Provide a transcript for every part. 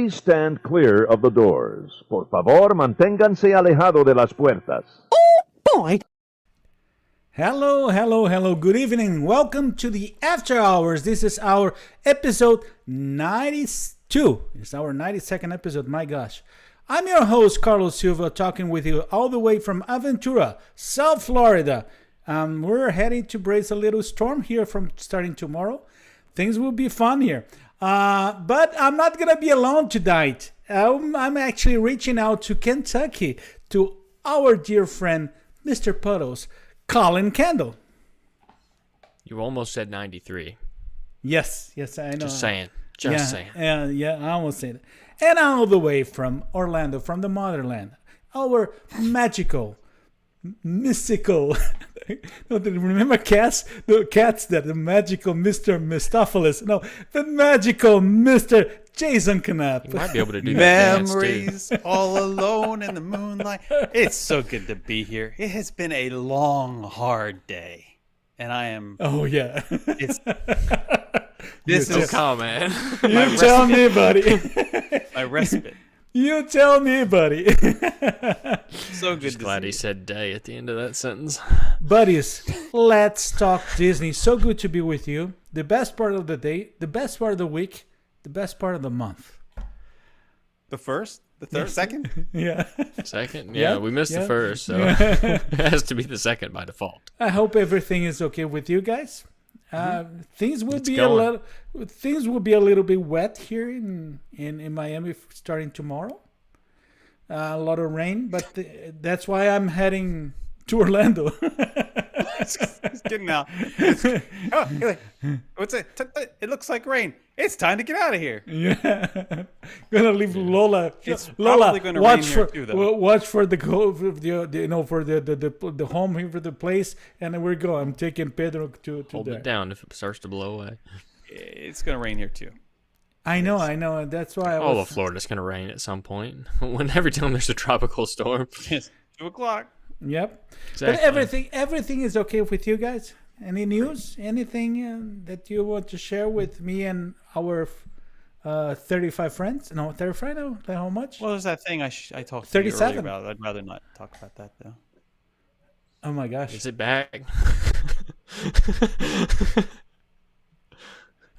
Please stand clear of the doors. Por favor, manténganse alejado de las puertas. Boy. Hello. Good evening. Welcome to the After Hours. This is our episode 92. It's our 92nd episode. My gosh. I'm your host, Carlos Silva, talking with you all the way from Aventura, South Florida. We're heading to brace a little storm here from starting tomorrow. Things will be fun here. But I'm not going to be alone tonight. I'm actually reaching out to Kentucky, to our dear friend, Mr. Puddles, Collin Kendall. You almost said 93. Yes, I know. Just saying. Yeah, I almost said it. And all the way from Orlando, from the motherland, our magical, mystical. Remember cats? The cats that the magical Mr. Mistopheles. No, the magical Mr. Jason Canapp. You might be able to do that. Memories all alone in the moonlight. It's so good to be here. It has been a long, hard day, and I am. Oh yeah. This is man. You tell me, buddy. My respite. You tell me, buddy. So good. Just glad he said day at the end of that sentence. Buddies, let's talk Disney. So good to be with you. The best part of the day, the best part of the week, the best part of the month. The first, the third, second. Yeah. Second? Yeah, we missed the first, so it has to be the second by default. I hope everything is okay with you guys. Things will be a little bit wet here in Miami starting tomorrow. A lot of rain, but that's why I'm heading to Orlando. It's getting out. What's it? It looks like rain. It's time to get out of here. Yeah, gonna leave Lola. It's Lola, probably gonna rain here too, though. Watch for the home here for the place, and then we're going. I'm taking Pedro to Hold there. it down if it starts to blow away. It's gonna rain here too. I know, and that's why All of Florida's going to rain at some point. Every time there's a tropical storm. Yes, 2:00. Yep. Exactly. But everything is okay with you guys? Any news? Anything that you want to share with me and our 35 friends? No, 35? No, how much? Well, there's that thing I talked to 37. you earlier about. I'd rather not talk about that though. Oh my gosh. Is it back?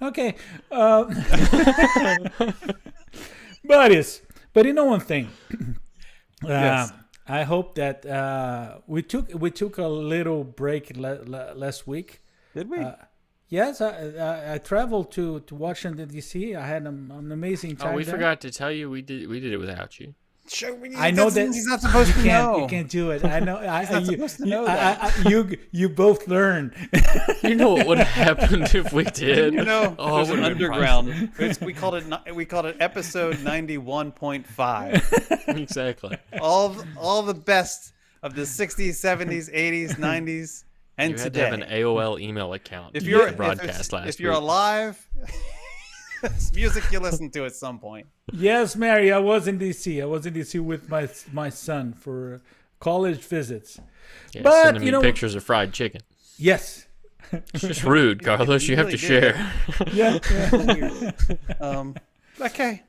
Okay. But you know one thing. Yes. I hope that we took a little break last week. Did we? Yes, I traveled to Washington D.C. I had an amazing time. Oh, we there. forgot to tell you we did it without you. I know that he's not supposed to know. You can't do it. I know. not supposed to know that. You both learn. You know what would have happened if we did? You know, Oh, there's it an would've been underground. We called it episode 91.5. Exactly. All the best of the 60s, 70s, 80s, 90s, and You had today. to have an AOL email account. If you're broadcast last if you're week. alive, it's music you listen to at some point. Yes, Mary, I was in D.C. with my son for college visits. Yeah, but, sending you me know- pictures of fried chicken. Yes. It's just rude, Carlos. You have to really did. share. Yeah. Okay.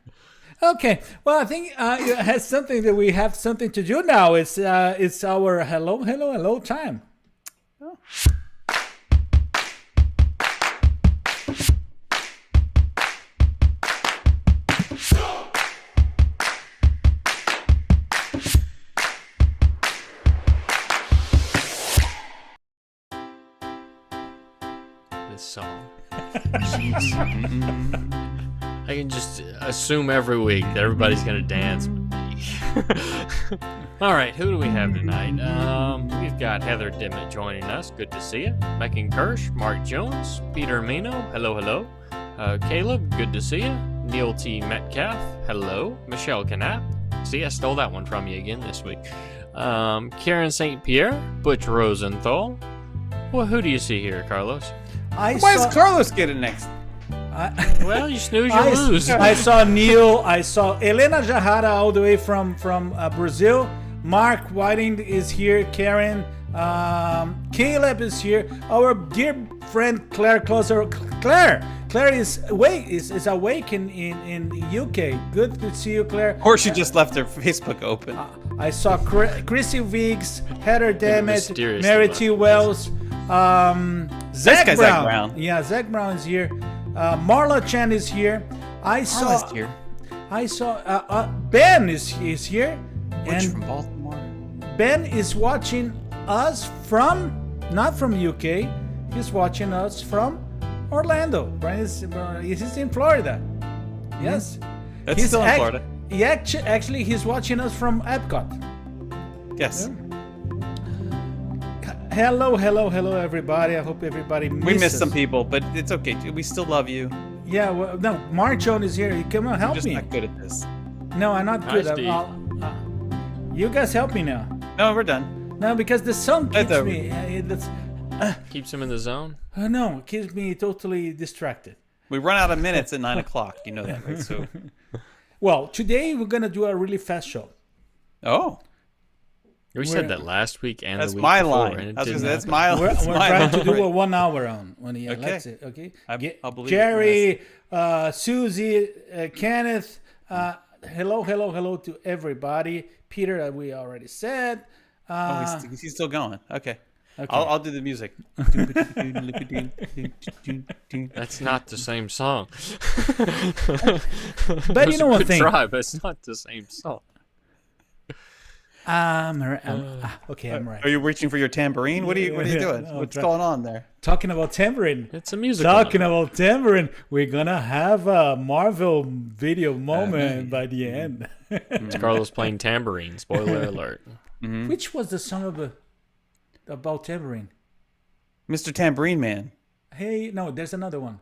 Okay. Well, I think it has something that we have something to do now. It's our hello time. Oh. This song. I can just assume every week that everybody's gonna dance. All right, who do we have tonight? We've got Heather Dimmitt joining us. Good to see you. Megan Kirsch, Mark Jones, Peter Mino. Hello. Caleb, good to see you. Neil T. Metcalf. Hello. Michelle Canapp. See, I stole that one from you again this week. Karen St. Pierre, Butch Rosenthal. Well, who do you see here, Carlos? Why does Carlos get it next? Well, you snooze, you lose. I saw Neil. I saw Elena Jahara all the way from Brazil. Mark Whiting is here. Karen, Caleb is here. Our dear friend Claire Closer. Claire is awake in UK. Good to see you, Claire. Or she just left her Facebook open. I saw Chrissy Weeks, Heather Dammit, mysteriously Mary left. T. Wells, Zach guy, Brown. Zach Brown. Yeah, Zach Brown is here. Marla Chan is here. I saw Ben is here. Which And from Baltimore? Ben is watching us not from UK. He's watching us from Orlando. Ben is he's in Florida. Yes. That's He's still in Florida. Actually, he's watching us from Epcot. Yes. Hello, everybody. I hope everybody We missed us. some people, but it's okay. We still love you. Yeah, well, no, Mark Jones is here. Come on, You're help just me. not good at this. No, I'm not good. Hi, Steve. You guys help me now. No, we're done. No, because the song keeps over. me. Keeps him in the zone. No, it keeps me totally distracted. We run out of minutes at 9 o'clock. You know that, right? So, Well, today we're gonna do a really fast show. oh, We said that last week and that's the week my before, line. and it I was gonna didn't say, that's happen. my. We're that's my trying to line. do a 1 hour on. Okay. That's it. Okay. I'll believe Jerry, Susie, Kenneth. Hello to everybody. Peter, we already said. Oh, he's still going. Okay. I'll do the music. That's not the same song. But you know one thing. Try, but it's not the same song. Okay, I'm right. Are you reaching for your tambourine? What are you doing? no, What's try- going on there? Talking about tambourine. It's a musical. Talking number. about tambourine, we're gonna have a Marvel video moment by the end. It's Carlos playing tambourine. Spoiler alert. Which was the song about tambourine? Mr. Tambourine Man. Hey, no, there's another one.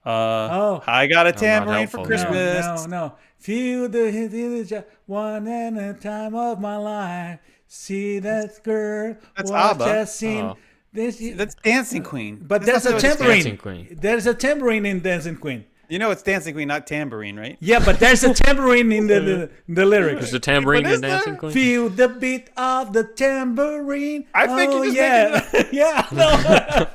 I got a tambourine for helpful. Christmas. No. Feel the one and a time of my life. See that girl. That's watch ABBA. that scene. Oh. That's Dancing Queen. But That's there's a not what it's tambourine. Dancing Queen. There's a tambourine in Dancing Queen. You know it's Dancing Queen, not tambourine, right? Yeah, but there's a tambourine in the lyrics. Is the tambourine But is in Dancing there? Queen? Feel the beat of the tambourine. I think you just yeah. No. I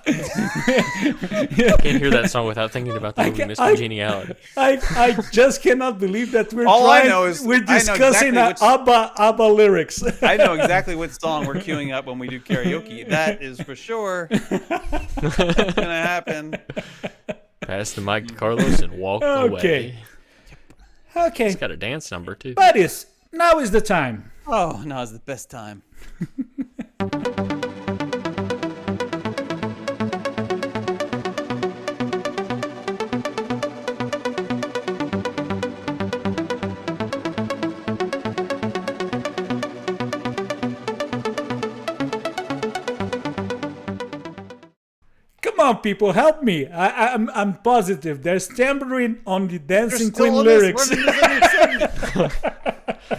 can't hear that song without thinking about the movie Miss Congeniality. I just cannot believe that we're All I know is- we're I know discussing exactly ABBA lyrics. I know exactly what song we're queuing up when we do karaoke. That is for sure gonna happen. Pass the mic to Carlos and walk away. Okay. Okay, It's got a dance number too. buddies, now is the time. Oh, now is the best time. Come on, people, help me. I'm positive there's tambourine on the Dancing Queen Still on this. lyrics. We're in the segment.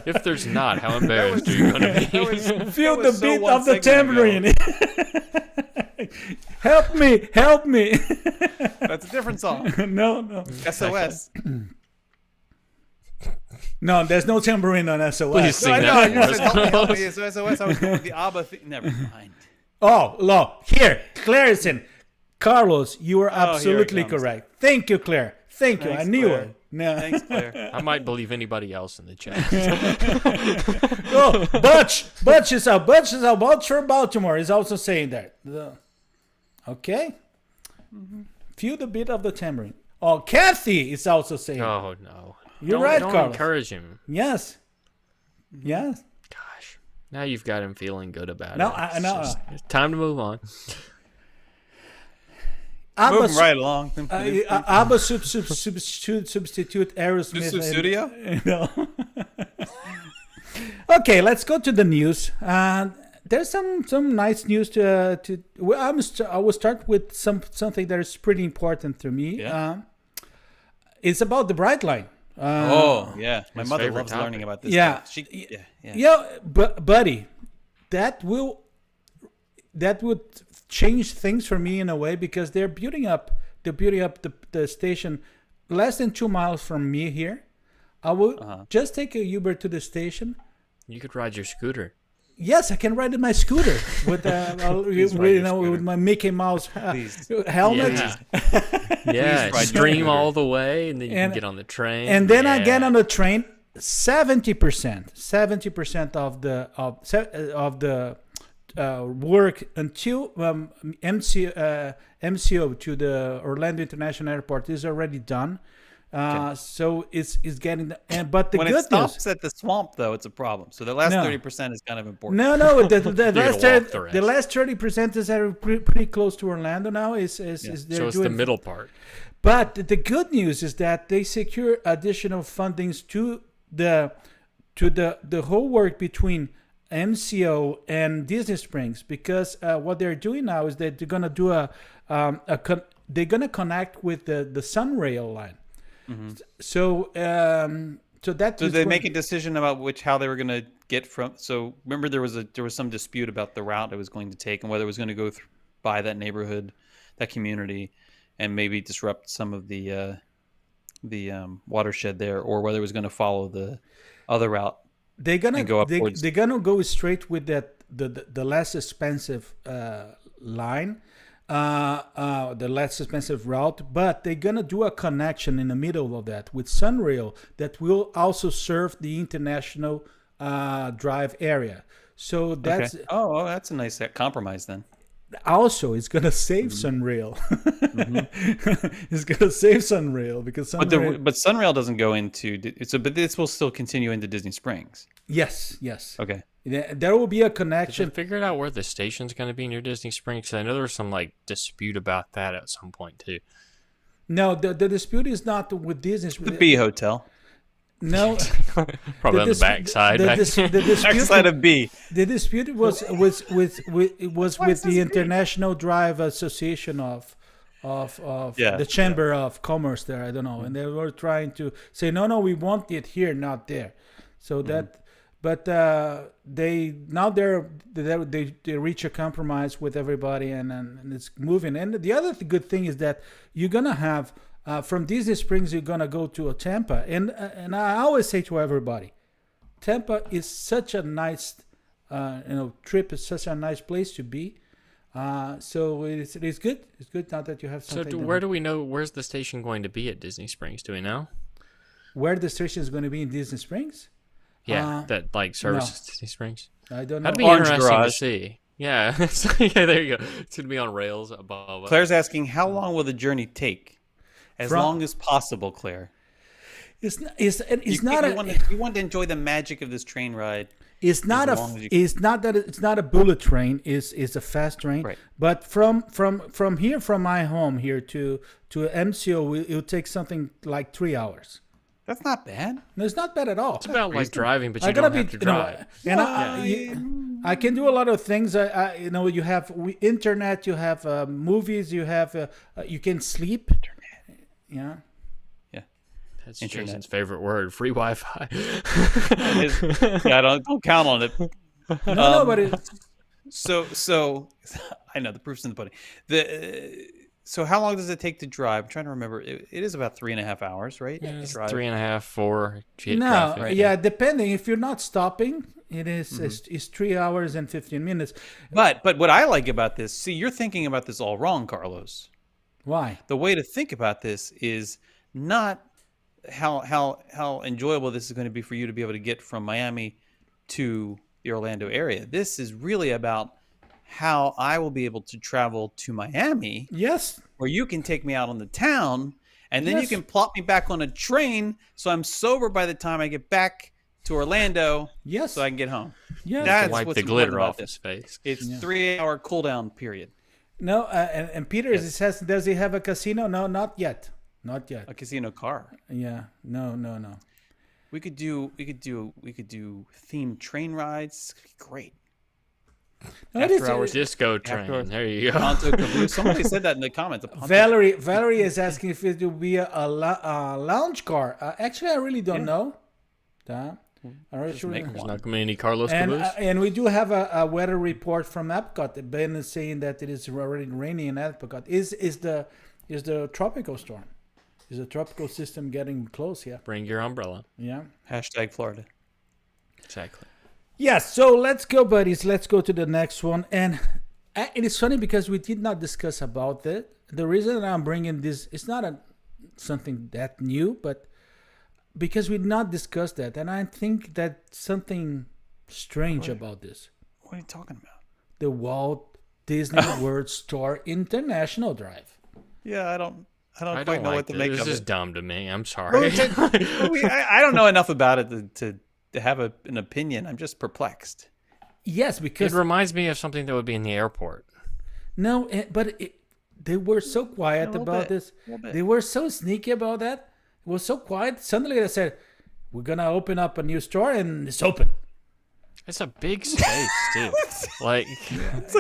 If there's not, how embarrassed are you going to be? Feel That the was so beat one of the segment tambourine. Help me. That's a different song. No. SOS. No, there's no tambourine on SOS. Please sing I know. that You for said us, help Carlos. me. So SOS. I was going with the ABBA thing. Never mind. Oh, no. Here, Clarison. Carlos, you are here it absolutely comes. correct. Thank you, Claire. Thank you. I Thanks, knew Claire. it. No. Thanks, Claire. I might believe anybody else in the chat. Oh, Butch is out. Butch from Baltimore is also saying that. Okay. Feel the beat of the tambourine. Oh, Kathy is also saying. Oh no! You're right, Don't Carlos. encourage him. Yes. Yes. Gosh, now you've got him feeling good about No, it. I know. It's time to move on. ABBA, Moving right along. ABBA substitute Aerosmith. Studio? No. Okay, let's go to the news. There's some nice news to. I will start with something that is pretty important to me. Yeah. It's about the Bright Line. Oh, yeah. My His mother favorite loves learning topic. about this Yeah. stuff. Yeah. Yeah, but buddy, that would change things for me in a way because they're building up the station less than 2 miles from me here. I will just take a Uber to the station. You could ride your scooter. Yes, I can ride in my scooter with with my Mickey Mouse helmet. Yeah, stream all the way, and then you can get on the train. And then I get on the train. 70% of the work until MCO to the Orlando International Airport is already done. So it's getting but the when good it stops news at the swamp, though, it's a problem. So the last 30% is kind of important. No, the last 30% is pretty close to Orlando now. Is so it's the middle part. But the good news is that they secure additional fundings to the whole work between MCO and Disney Springs, because what they're doing now is that they're gonna do they're gonna connect with the Sunrail line. Mm-hmm. So did they make a decision about how they were going to get from? So remember there was some dispute about the route it was going to take and whether it was going to go by that neighborhood, that community, and maybe disrupt some of the watershed there, or whether it was going to follow the other route. They're gonna go straight with the less expensive line. The less expensive route, but they're gonna do a connection in the middle of that with Sunrail that will also serve the international drive area. So that's that's a nice compromise then. Also, it's gonna save Sunrail. It's gonna save Sunrail because Sunrail... but Sunrail doesn't go into but this will still continue into Disney Springs. Yes. Okay. There will be a connection. Did they figure out where the station's going to be near Disney Springs? Because I know there was some dispute about that at some point too. No, the dispute is not with Disney Springs. The B Hotel. No, probably on the backside. The dispute, backside of B. The dispute was with the International Drive Association of the Chamber of Commerce there. I don't know, and they were trying to say no, we want it here, not there. So that. But they reach a compromise with everybody, and it's moving. And the other good thing is that you're gonna have from Disney Springs, you're gonna go to Tampa, and I always say to everybody, Tampa is such a nice trip. It's such a nice place to be. So it's good. It's good now that you have something. So where do we know? Where's the station going to be at Disney Springs? Do we know where the station is going to be in Disney Springs? Yeah, that services Disney Springs. I don't know. That'd be interesting to see. Yeah, there you go. It's gonna be on rails above. Claire's asking, how long will the journey take? As long as possible, Claire. You want to enjoy the magic of this train ride. It's not a bullet train. It's a fast train. Right. But from my home here to MCO, it'll take something like 3 hours. That's not bad. No, it's not bad at all. It's about like driving, but you don't have to drive. I can do a lot of things. You have internet, you have movies, you have you can sleep. Yeah. That's Jason's favorite word, free Wi-Fi. Don't count on it. No, but it's... So I know the proof's in the pudding. So how long does it take to drive? I'm trying to remember. It is about 3.5 hours, right? Yeah, 3.5, 4. Traffic. Yeah, depending. If you're not stopping, it is it's 3 hours and 15 minutes. But what I like about this, see, you're thinking about this all wrong, Carlos. Why? The way to think about this is not how enjoyable this is going to be for you to be able to get from Miami to the Orlando area. This is really about how I will be able to travel to Miami. Yes. Where you can take me out on the town, and then you can plop me back on a train so I'm sober by the time I get back to Orlando. Yes. So I can get home. Yeah. That's wipe what's the glitter off this. his face. It's 3 hour cool down period. No, and Peter says, does he have a casino? No, not yet. Not yet. A casino car. Yeah. No. We could do themed train rides. It's great. No, after hours disco train. There you go. Somebody said that in the comments. Valerie is asking if it will be a lounge car. Actually, I really don't know. There's not many Carlos Caboose. And we do have a weather report from Epcot. Ben is saying that it is already raining in Epcot. Is the tropical storm? Is the tropical system getting close? Yeah. Bring your umbrella. Yeah. #Florida. Exactly. Yes, so let's go, buddies. Let's go to the next one. And it is funny because we did not discuss about that. The reason that I'm bringing this, it's not something that new, but because we did not discuss that. And I think that something strange about this. What are you talking about? The Walt Disney World Store International Drive. Yeah, I don't I quite don't know like what to this. make This of is it. dumb to me. I'm sorry. I don't know enough about it to have an opinion. I'm just perplexed. Yes, It because reminds me of something that would be in the airport. no, but they were so quiet little about bit, this. little bit. They were so sneaky about that. It was so quiet. Suddenly they said, "We're gonna open up a new store," and it's open. It's a big space too. Like, It's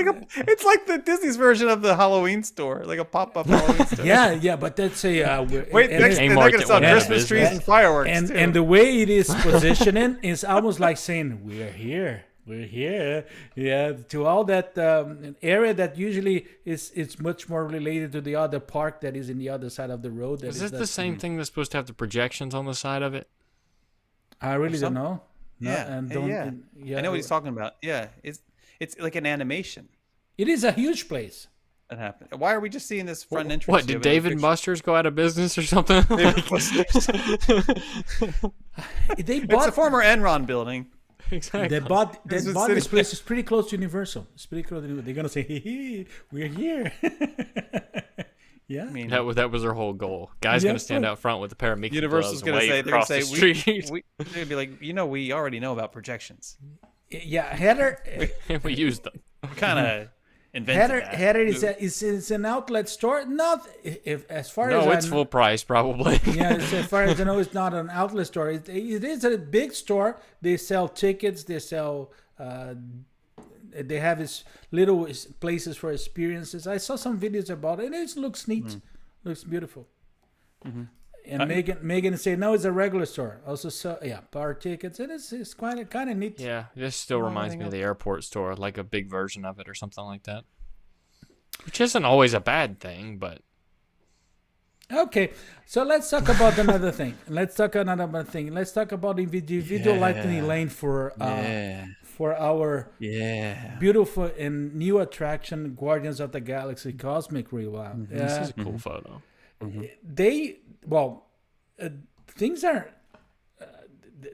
like the Disney's version of the Halloween store, like a pop-up Halloween store. Yeah, but that's a Wait, and, next, Kmart they're going to that sell went out of Christmas trees business. and fireworks and too. and the way it is positioning is almost like saying, "We're here." We're here, yeah. To all that area that usually it's much more related to the other park that is in the other side of the road. is this the same thing that's supposed to have the projections on the side of it? I really don't know. No, yeah, and I know what he's talking about. Yeah, it's like an animation It is a huge place. that happened. Why are we just seeing this front entrance? What, Do you did have any Dave and pictures? Buster's go out of business or something? They It's bought a former Enron building. Exactly. They bought This is this city- place. It's pretty close to Universal. It's pretty close to Universal. They're gonna say, "Hey, we're here." Yeah. I mean, That was their whole goal. Guy's Yeah, gonna stand but- out front with the pair of Mickey Universal's gloves going to and say, wave they're going across to the say, street. they're going to be like, we already know about projections. Yeah, Heather. And we used them. We kind of invented that. Heather is an outlet store. Not if as far as No, I it's know- full price probably. Yeah, as far as I know, it's not an outlet store. It is a big store. They sell tickets. They sell. They have this little places for experiences. I saw some videos about it. And it looks neat. Looks beautiful. And Megan said, "No, it's a regular store." Also, park tickets. It's kind of neat. Yeah, this still reminds me of the airport store, like a big version of it or something like that. Which isn't always a bad thing, but Okay, so let's talk about another thing. Let's talk about the individual lightning lane for our beautiful and new attraction, Guardians of the Galaxy Cosmic Rewind. this is a cool photo. Things are.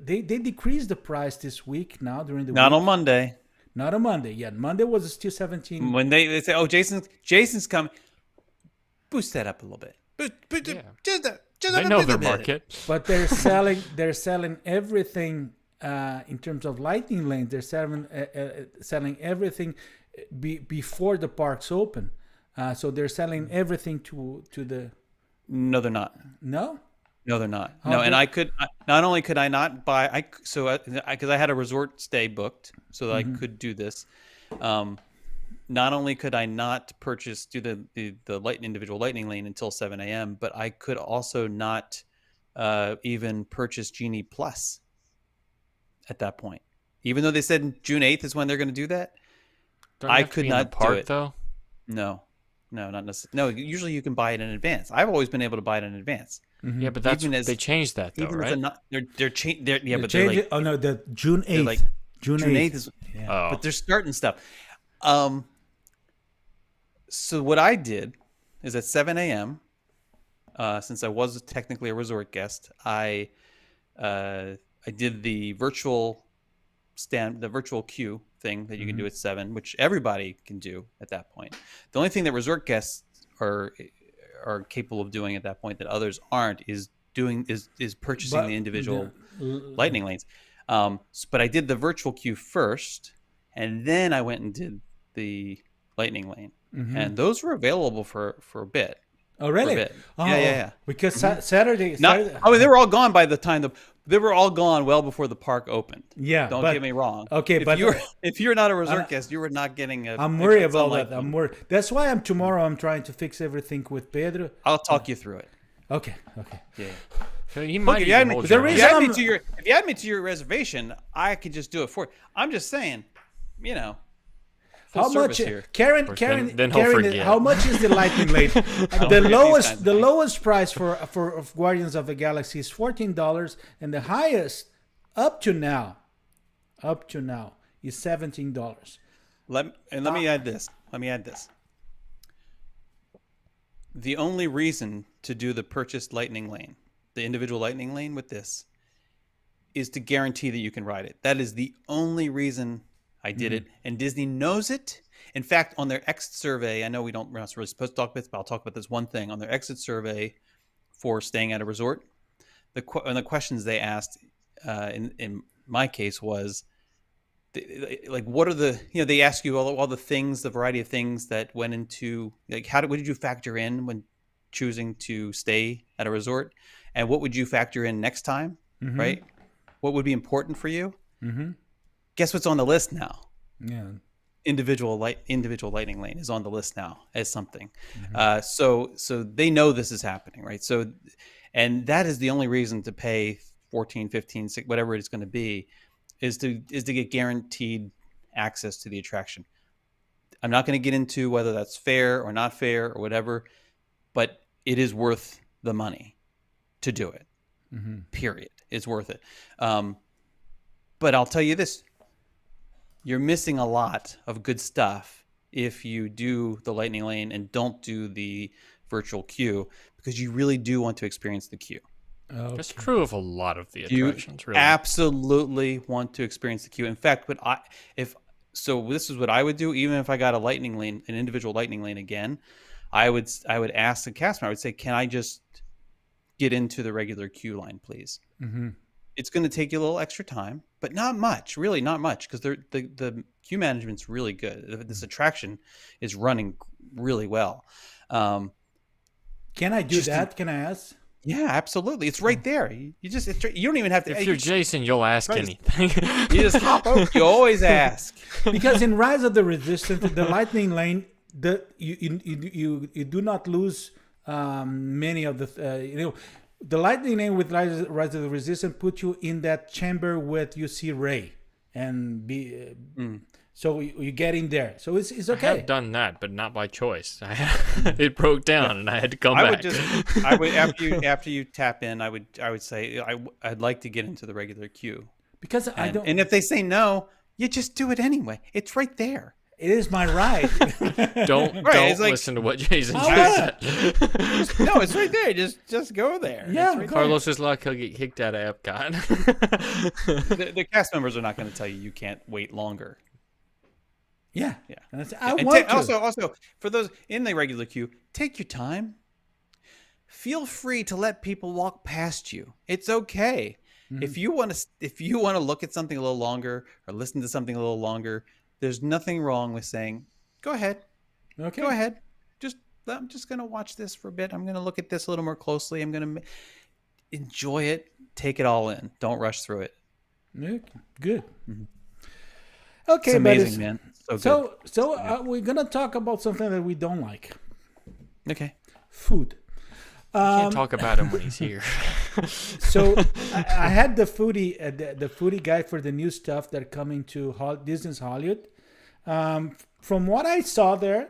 They decreased the price this week now during the Not week. on Monday. Not on Monday. Yeah, Monday was still 17. When they say, "Oh, Jason's coming," boost that up a little bit. Just They know their market. But they're selling everything in terms of lightning lanes. They're selling everything before the parks open. So they're selling everything to the No, they're not. no. No, they're not. How No, and did- not only could I not buy, because I had a resort stay booked, so that I could do this. Not only could I not do the individual lightning lane until 7 a.m., but I could also not even purchase Genie Plus at that point. Even though they said June 8th is when they're going to do that, Don't you I have to could be in the not do park it. though. No, not necessarily. No, usually you can buy it in advance. I've always been able to buy it in advance. Yeah, but that's Even as- they changed that though, Even right? as they're They're they're like, oh no, the June 8th. they're like June June 8th. 8th is, Oh. but they're starting stuff. So what I did is at 7 a.m., since I was technically a resort guest, I did the virtual queue thing that you can do at 7, which everybody can do at that point. The only thing that resort guests are capable of doing at that point that others aren't is purchasing But the individual lightning lanes. But I did the virtual queue first, and then I went and did the lightning lane, and those were available for a bit. Oh really? For a bit. Oh, Yeah. Because Saturday. They were all gone by the time they were all gone well before the park opened. Yeah, Don't but- get me wrong. Okay, if but- if you're not a resort guest, you were not getting a. I'm worried a about sunlight that. I'm boom. worried. That's why I'm trying to fix everything with Pedro. I'll talk you through it. Okay. Yeah. So he Look, might if you add even me, hold the your if hand. you reason add me I'm- to your reservation, I could just do it for you. I'm just saying, full How much, service here. Karen? Then he'll Karen, forget. how much is the lightning lane? The lowest price for Guardians of the Galaxy is $14, and the highest up to now, up to now is $17. Let me add this. The only reason to do the purchased lightning lane, the individual lightning lane with this, is to guarantee that you can ride it. That is the only reason I did it, and Disney knows it. In fact, on their exit survey, I know we're not really supposed to talk about this, but I'll talk about this one thing. On their exit survey for staying at a resort, the questions they asked in my case was, like, what are the, they ask you all the things, the variety of things that went into, like, what did you factor in when choosing to stay at a resort, and what would you factor in next time, right? What would be important for you? Guess what's on the list now? Yeah. Individual lightning lane is on the list now as something. So they know this is happening, right? So, and that is the only reason to pay 14, 15, 16, whatever it's going to be, is to get guaranteed access to the attraction. I'm not going to get into whether that's fair or not fair or whatever, but it is worth the money to do it. Period. It's worth it. But I'll tell you this. You're missing a lot of good stuff if you do the lightning lane and don't do the virtual queue, because you really do want to experience the queue. Okay. That's true of a lot of the attractions, really. Absolutely want to experience the queue. In fact, this is what I would do. Even if I got a lightning lane, an individual lightning lane again, I would ask the cast member. I would say, "Can I just get into the regular queue line, please?" It's going to take you a little extra time, but not much, really not much, because the queue management's really good. This attraction is running really well. Can I do that? Can I ask? Yeah, absolutely. It's right there. You don't even have to. If you're Jason, you'll ask anything. You just hop over. You always ask. Because in Rise of the Resistance, the lightning lane, you do not lose many of the the lightning lane with Rise of the Resistance put you in that chamber with you see Rey and so you get in there. So it's okay. I have done that, but not by choice. It broke down and I had to come back. After you tap in, I would say I'd like to get into the regular queue. Because and if they say no, you just do it anyway. It's right there. It is my right. Don't listen to what Jason said. No, it's right there. Just go there. Yeah, right Carlos is like he'll get kicked out of Epcot. The cast members are not going to tell you can't wait longer. Yeah. Also, for those in the regular queue, take your time. Feel free to let people walk past you. It's okay. If you want to look at something a little longer or listen to something a little longer, there's nothing wrong with saying, "Go ahead, okay, go ahead. I'm just going to watch this for a bit. I'm going to look at this a little more closely. I'm going to enjoy it. Take it all in. Don't rush through it." Good. Okay, it's amazing, man. So we're gonna talk about something that we don't like. Okay. Food. You can't talk about him when he's here. So I had the foodie guy for the new stuff that are coming to Disney's Hollywood. From what I saw there,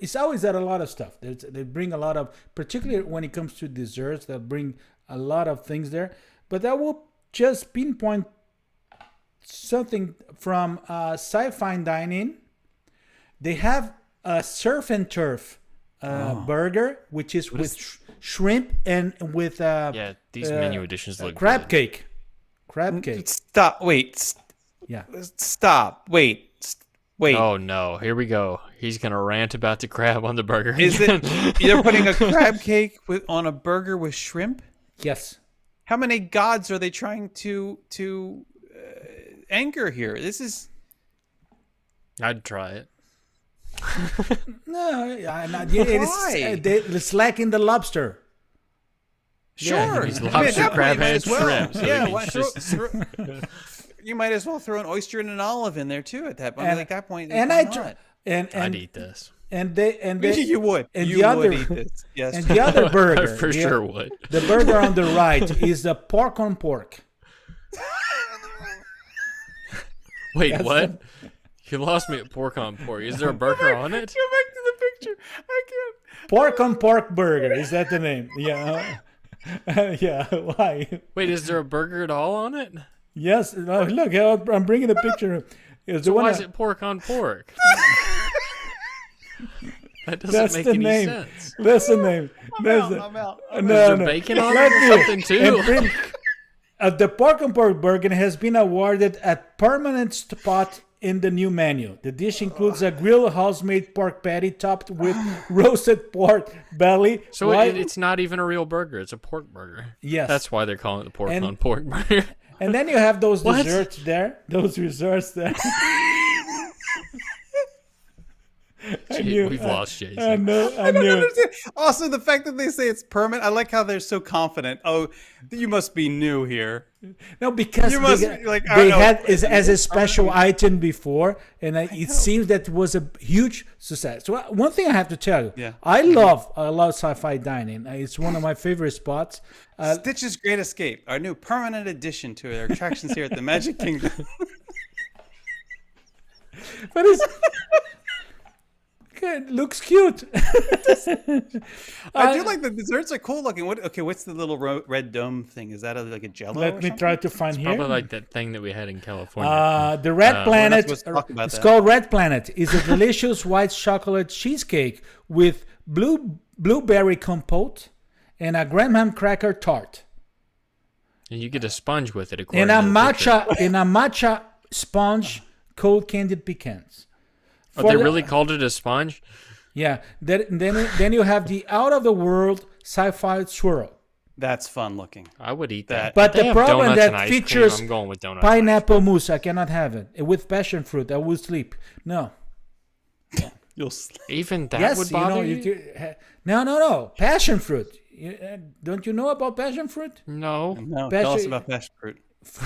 it's always at a lot of stuff. They bring a lot of, particularly when it comes to desserts, they bring a lot of things there. But I will just pinpoint something from Sci-Fi Dining. They have a surf and turf burger, which is with shrimp and with these menu additions look crab good. cake. Crab cake. Stop. Wait. Yeah. Stop. Wait. Oh no! Here we go. He's gonna rant about the crab on the burger. Is it? You're putting a crab cake on a burger with shrimp? Yes. How many gods are they trying to anger here? This is. I'd try it. No, it's lacking the lobster. Sure, yeah, he's lobster, crab, and shrimp. So yeah, you might as well throw an oyster and an olive in there too. At that point, at that point, I'd eat this. And you would. And you the other, would eat this. Yes. And the other burger, I for sure would. The burger on the right is the pork on pork. Wait, what? You lost me at pork on pork. Is there a burger on it? Go back to the picture. I can't. Pork on pork burger. Is that the name? Yeah. Yeah. Why? Wait, is there a burger at all on it? Yes. Oh, look, I'm bringing a picture. It's the Why one is it pork on pork? That that's doesn't make the any name. sense. That's the name. That's the- I'm out. Is No, there no. bacon on Let it or me- something too? and bring- the pork and pork burger has been awarded a permanent spot in the new menu. The dish includes a grilled house-made pork patty topped with roasted pork belly. So white- it's not even a real burger. It's a pork burger. Yes. That's why they're calling it the pork And- on pork burger. And then you have those What? desserts there. Those desserts there. We've lost Jason. I know. I I don't knew. understand. Also, the fact that they say it's permanent, I like how they're so confident. Oh, you must be new here. No, because You must they, be like, I they don't know. had as a special item before, and it seems that it was a huge success. So one thing I have to tell you, Yeah. I love sci-fi dining. It's one of my favorite spots. Stitch's Great Escape, our new permanent addition to our attractions here at the Magic Kingdom. But it's it looks cute. I do like the desserts are cool looking. What's the little red dome thing? Is that like a Jello? Let or me something? try to find here. Probably like that thing that we had in California. The Red Planet. supposed to talk about It's that. called Red Planet. It's a delicious white chocolate cheesecake with blueberry compote and a graham cracker tart. And you get a sponge with it, according And a to the picture. matcha sponge cold candied pecans. Oh, they For the- really called it a sponge? Yeah. Then you have the out of the world sci-fi swirl. That's fun looking. I would eat that. But They the have problem donuts and that ice cream. features I'm going with donuts. and ice pineapple mousse. I cannot have it with passion fruit. I will sleep. No. You'll sleep. cream. Even that Yes, would you know bother you. you? No. Passion fruit. Don't you know about passion fruit? No. No, Passion- tell us about passion fruit.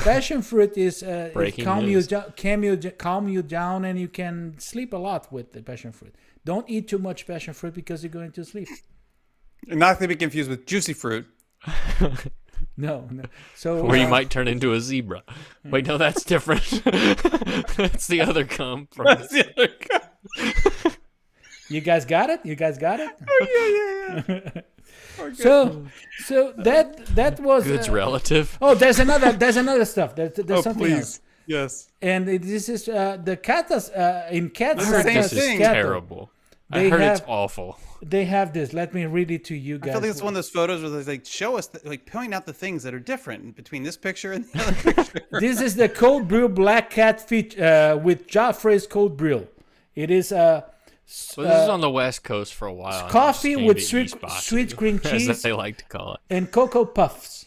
Passion fruit is it Breaking calm news. calm you down, and you can sleep a lot with the passion fruit. Don't eat too much passion fruit because you're going to sleep. Not to be confused with juicy fruit. No. So Where you might turn into a zebra. Wait, no, that's different. That's the other cum. From That's the other guy. you guys got it. Yeah. So that was Goods relative. Oh, there's another stuff. There's Oh, something please. else. Yes. And this is the Catas in Cats. This is the same This is thing. terrible. I They heard it's have- awful. They have this. Let me read it to you I guys. feel like it's one of those photos where they like show us, point out the things that are different between this picture and the other picture. This is the cold brew black cat with Joffrey's cold brew. It is Well, this is on the West Coast for a while. coffee It just came with to sweet- East Boston, sweet cream as cheese. they like to call it. and cocoa puffs.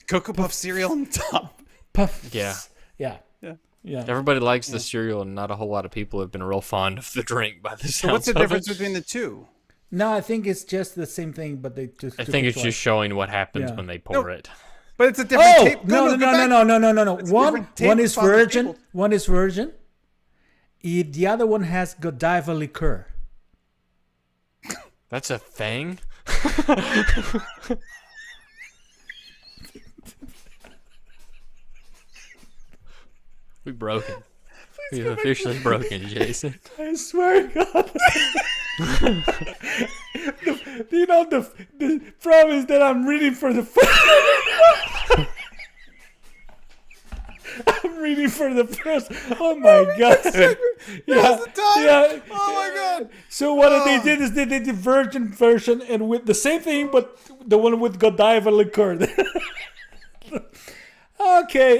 Cocoa Puff cereal on top. Puffs. Yeah. Yeah. Yeah. Yeah. Everybody likes the cereal, and not a whole lot of people have been real fond of the drink by the sounds So what's the of difference it. between the two? No, I think it's just the same thing, but they just. I took think it it's twice. just showing what happens Yeah. when they pour No. it. But it's a different Oh tape. no! go back. It's a One different tape one is on the virgin. table. One is virgin. The other one has Godiva liqueur. That's a thing? We've broken. We've officially broken, Jason. I swear, God. The problem is that I'm reading for the first. I'm reading for the first. Oh my God! Now's the time. Yeah. Oh my God. So what they did is they did the virgin version and with the same thing, but the one with Godiva liqueur. Okay.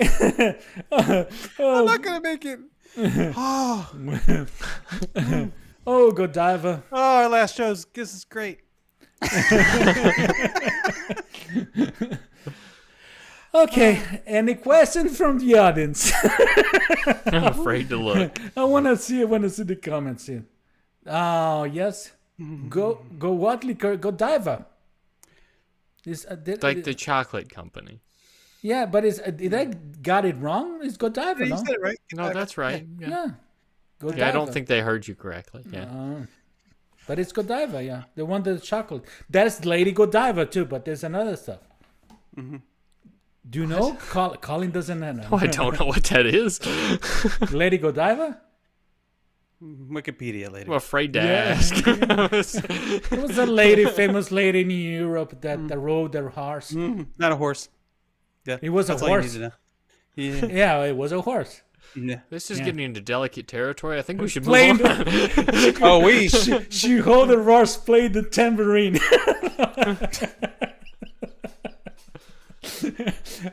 I'm not gonna make it. Oh, Godiva. Oh, our last show's. This is great. Okay. Any questions from the audience? I'm afraid to look. I want to see the comments here. Oh yes. Go what liquor? Godiva. This Like the chocolate company. yeah, but did I got it wrong? It's Godiva, You no? said it right. No, that's right. Yeah. Yeah. Godiva. Yeah, I don't think they heard you correctly. Yeah. But it's Godiva, yeah. The one that's chocolate. That's Lady Godiva too, but there's another stuff. Do you know? Colin doesn't know. Oh, I don't know what that is. Lady Godiva? Wikipedia lady. I'm afraid to Yeah. ask. It was a lady, famous lady in Europe that rode their horse. Not a horse. Yeah. It was a That's all you horse. need to know. Yeah. Yeah, it was a horse. Yeah. This is Yeah. getting into delicate territory. I think we should move Played on. Oh, we. she hold the horse, played the tambourine.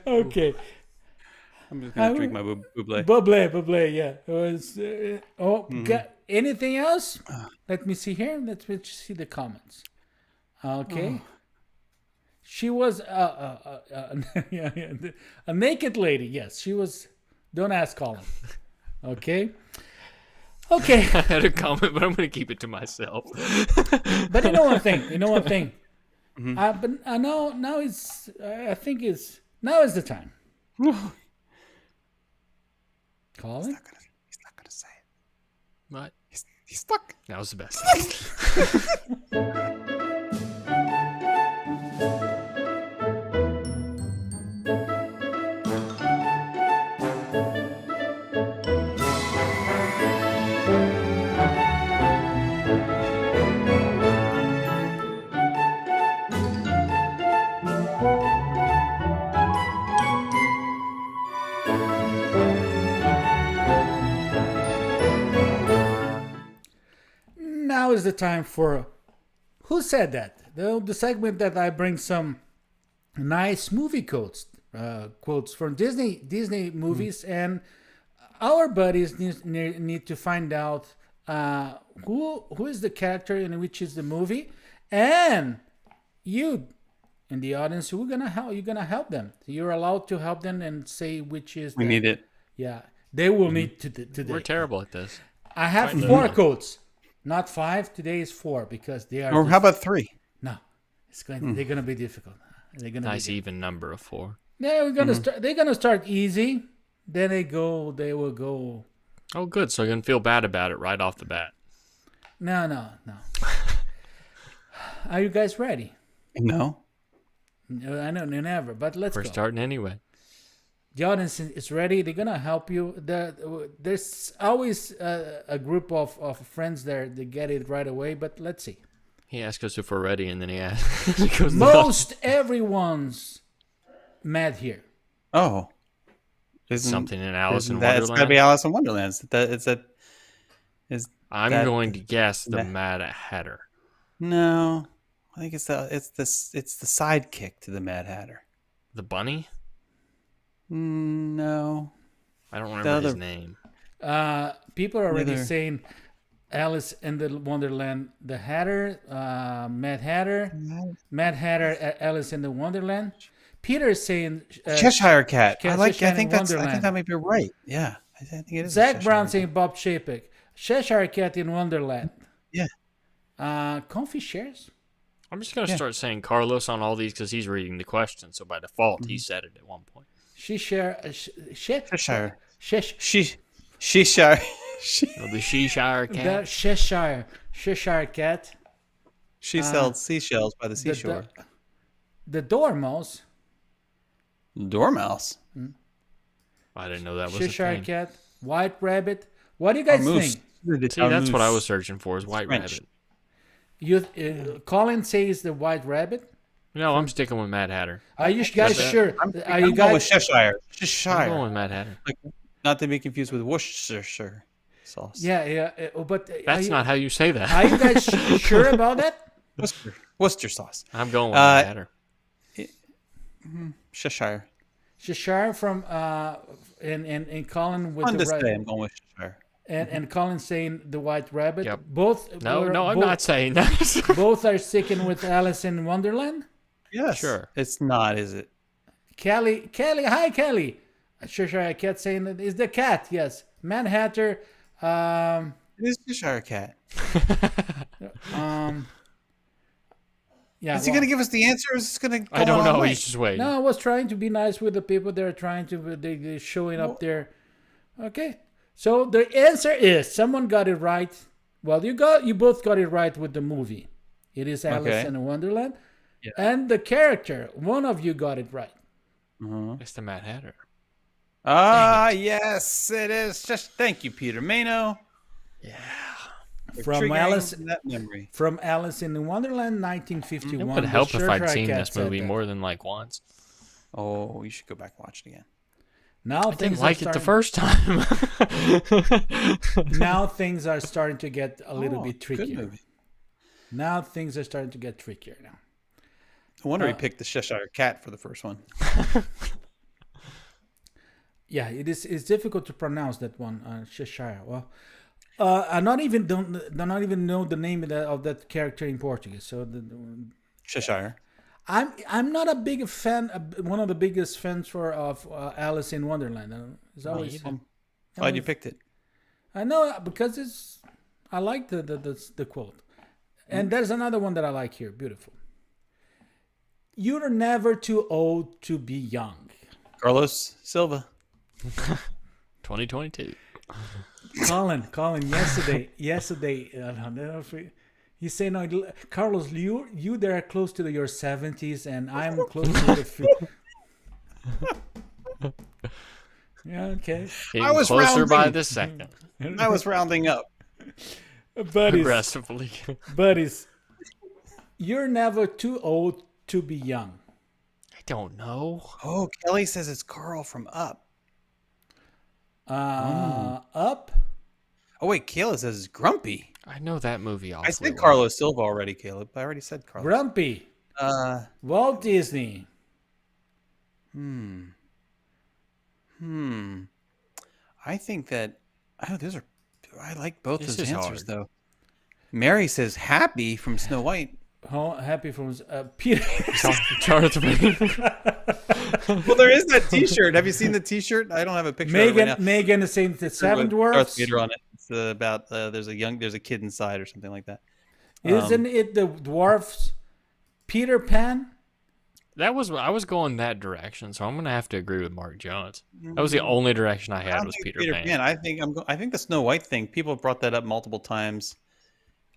Okay. I'm just gonna drink my buble. Buble, yeah. It was, Mm-hmm. got anything else? Let me see here. Let me see the comments. Okay. Oh. She was a naked lady. Yes, she was. Don't ask Colin. Okay. Okay. I had a comment, but I'm going to keep it to myself. But you know one thing. Mm-hmm. But now it's. I think now is the time. Colin. He's not gonna say it. What? He's stuck. That was the best. Now is the time for. Who said that? The segment that I bring some nice movie quotes from Disney movies, and our buddies need to find out who is the character in which is the movie, and you in the audience you're gonna help them. You're allowed to help them and say which is. We need it. Yeah, they will need to today. We're terrible at this. I have 4 quotes, not 5. Today is 4 because they are. Or how about 3? No, they're gonna be difficult. They're gonna Nice be even number of 4. Yeah, we're gonna start. They're gonna start easy. Then they will go. Oh, good. So you can feel bad about it right off the bat. No. Are you guys ready? No. No, I know never, but let's We're go. starting anyway. The audience is ready. They're gonna help you. There's always a group of friends there that get it right away. But let's see. He asked us if we're ready, and then he asked. He goes, Most everyone's mad here. Oh. something in Alice in That's Wonderland. got to be Alice in Wonderland. I'm going to guess the Mad Hatter. No, I think it's the sidekick to the Mad Hatter. The bunny? No, I don't remember his name. People are already Neither. saying Alice in the Wonderland, the Hatter, Mad Hatter, Alice in the Wonderland. Peter is saying Cheshire Cat. Cheshire I think Wonderland. that might be right. Yeah, I think it is. Zach Cheshire Brown Cat. saying Bob Chapek, Cheshire Cat in Wonderland. Yeah. Comfy shares. I'm just going to start saying Carlos on all these because he's reading the question. So by default, he said it at one point. Cheshire. Cheshire. Cheshire. Oh, the Cheshire Cat. The Cheshire Cat. She sells seashells by the seashore. The Dormouse. Dormouse. I didn't know that was a Cheshire thing. Cat. White Rabbit. What do you guys Moose. think? See, that's what I was searching for is White French. Rabbit. Colin says the White Rabbit. No, I'm sticking with Mad Hatter. Are you guys sure? Are you I'm going with guys? Cheshire. I'm Cheshire. going with Mad Hatter. Not to be confused with Worcestershire sauce. Yeah. But That's not how you say that. Are you guys sure about that? Worcester sauce. I'm going with Mad Hatter. Cheshire. Cheshire from and Colin with On the this right day, I'm going with Cheshire. and Colin saying the White Rabbit. Yep. Both. No, I'm both- not saying that. Both are sticking with Alice in Wonderland. Yes. Sure. It's not, is it? Kelly, hi Kelly. Cheshire Cat saying that is the cat. Yes, Mad Hatter. It is Cheshire Cat. Yeah. Is he going to give us the answer or is this going to I don't know. He's just waiting. No, I was trying to be nice with the people that are trying to. They're showing up there. Okay, so the answer is someone got it right. Well, you both got it right with the movie. It is Alice in Wonderland, and the character. One of you got it right. It's the Mad Hatter. Ah, yes, it is. Just thank you, Peter Mano. Yeah. From Triggering Alice, that memory. from Alice in Wonderland, 1951. It would help if I'd Cheshire seen Cat this said movie that. more than like once. Oh, you should go back and watch it again. Now I didn't like it the first time. Now things are starting to get a little bit Good trickier. movie. Now things are starting to get trickier now. No wonder he picked the Cheshire Cat for the first one. Yeah, it's difficult to pronounce that one, Cheshire. Well, I don't even know the name of that character in Portuguese. So Cheshire. I'm not a big fan. One of the biggest fans of Alice in Wonderland. It's always Glad you picked it. I know because I like the quote, and there's another one that I like here. Beautiful. You're never too old to be young. Carlos Silva. 2022. Collin, yesterday, he said, "No, Carlos, you there are close to your 70s, and I'm close to the 50s." Yeah, okay. I was closer by the second. I was rounding up. Aggressively. Buddies, you're never too old to be young. I don't know. Oh, Kelly says it's Carl from Up. Up. Oh wait, Kayla says it's Grumpy. I know that movie. I said Carlos Silva already, Caleb. I already said Carlos. Grumpy. Walt Disney. I think that I like both those answers though. Mary says Happy from Snow White. Oh, Happy from Peter. Jonathan. Well, there is that T-shirt. Have you seen the T-shirt? I don't have a picture. of it right now. Megan is saying the Seven Darth Dwarfs. Vader on it. It's about there's a kid inside or something like that. Isn't it the dwarfs? Peter Pan. I was going that direction, so I'm gonna have to agree with Mark Jones. That was the only direction I had was Peter Pan. I think the Snow White thing. People have brought that up multiple times.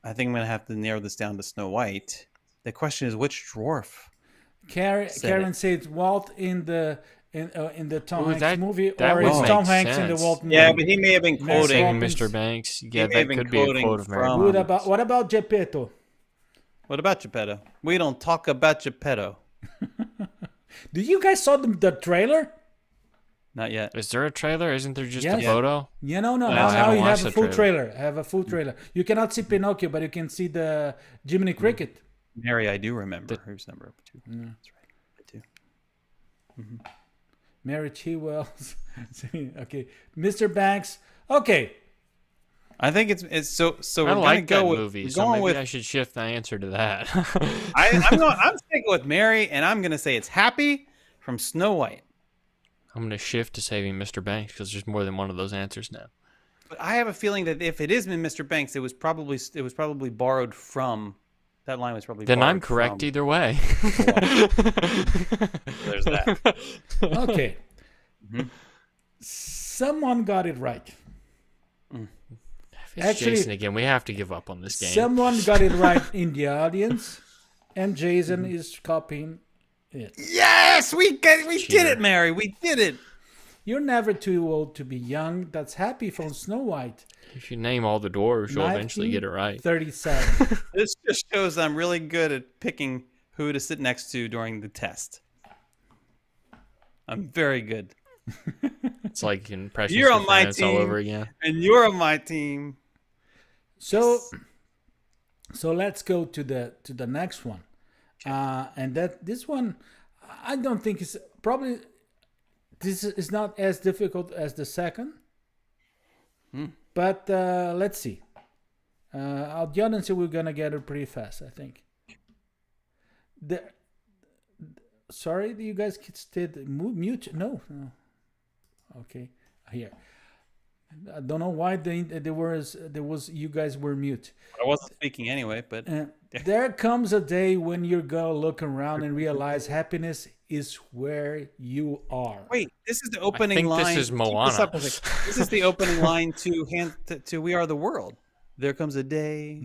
I think I'm gonna have to narrow this down to Snow White. The question is which dwarf? Karen says Walt in the Tom Hanks movie, that or would is make Tom Hanks in the sense. Walt movie? Yeah, but he may have been quoting Mr. Banks. Yeah, may have that been could be a quoting quote of Mary. from- What about Geppetto? What about Geppetto? We don't talk about Geppetto. Did you guys saw the trailer? Not yet. Is there a trailer? Isn't there just Yes. a photo? Yeah, no. I Now haven't you have watched a the full trailer. trailer. I have a full trailer. You cannot see Pinocchio, but you can see the Jiminy Cricket. Mary, I do remember. Who's number 2? That's right. I do. Mary T. Wells. Okay, Mr. Banks. Okay, I think it's so. I We're like gonna that go with, movie, we're so going maybe with. I should shift the answer to that. I'm sticking with Mary, and I'm gonna say it's Happy from Snow White. I'm gonna shift to saving Mr. Banks because there's more than one of those answers now. But I have a feeling that if it is Mr. Banks, it was probably borrowed from. That line was probably. Then I'm borrowed correct from- either way. There's that. okay. Someone got it right. It's Actually, Jason again. We have to give up on this game. Someone got it right in the audience, and Jason is copying it. Yes, we did it, Mary. We did it. You're never too old to be young. That's Happy from Snow White. If you name all the dwarves, you'll eventually get it right. 37. This just shows I'm really good at picking who to sit next to during the test. I'm very good. It's like impressions You're for on my France all team. over again. And you're on my team. So let's go to the next one, and this one I don't think is probably this is not as difficult as the second, but let's see. I'll be honest, we're gonna get it pretty fast, I think. Sorry, you guys did mute? No. Okay, here. I don't know why there was you guys were mute. I wasn't speaking anyway, but There comes a day when you're gonna look around and realize happiness is where you are. wait, this is the opening think line. this is Keep Moana. up with it. This is the opening line to We Are the World. There comes a day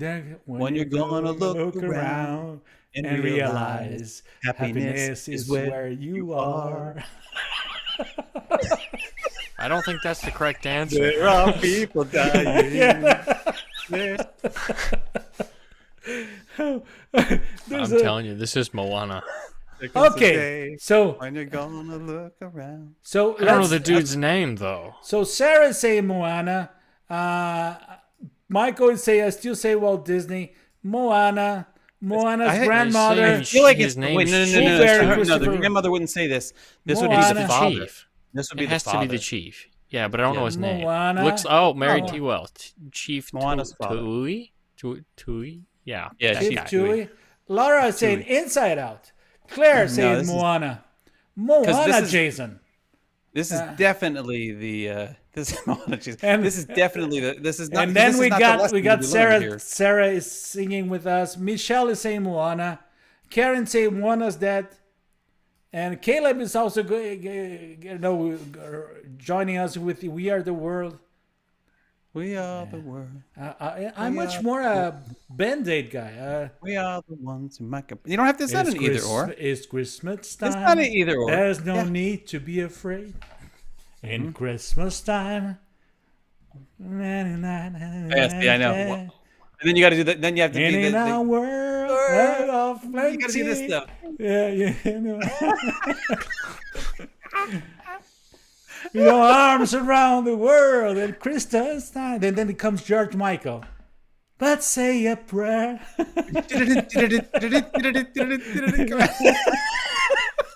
when you're gonna look around and realize happiness is where you are. I don't think that's the correct answer. There are people dying. I'm telling you, this is Moana. Okay, so when you're gonna look around. so I don't know let's- the dude's name though. So Sarah say Moana. Michael would say I still say Walt Disney. Moana's I grandmother. saying I feel like His it's name wait, no, is no, no, no, Silva no, and no, the Christopher. grandmother wouldn't say this. This would be Moana. the The father. chief. This would It be the has to father. be the chief. Yeah, but I don't know his name. Moana. Looks married to well, Chief Moana's father. Tui. Tui. Yeah. Yeah, that Chief guy. Chewie. Laura is saying Inside Out. Claire saying this is- Moana. Moana, this is- Jason. This is definitely the this And- this is definitely the this is not. And then this is we not the got lesson we got to be learned Sarah. here. Sarah is singing with us. Michelle is saying Moana. Karen saying Moana's dead. And Caleb is also joining us with We Are the World. We are the world. I'm much more a Band-Aid guy. We are the ones who make up. You don't have to. It's not an either or. It's Christmas time. It's not an either or. There's no Yeah. need to be afraid. In Christmas time. Yes, yeah, I know. And then you got to do that. Then you have to And be in our the world of plenty. you got to do this stuff. Yeah. Your arms around the world at Christmas time. And then it comes George Michael. Let's say a prayer.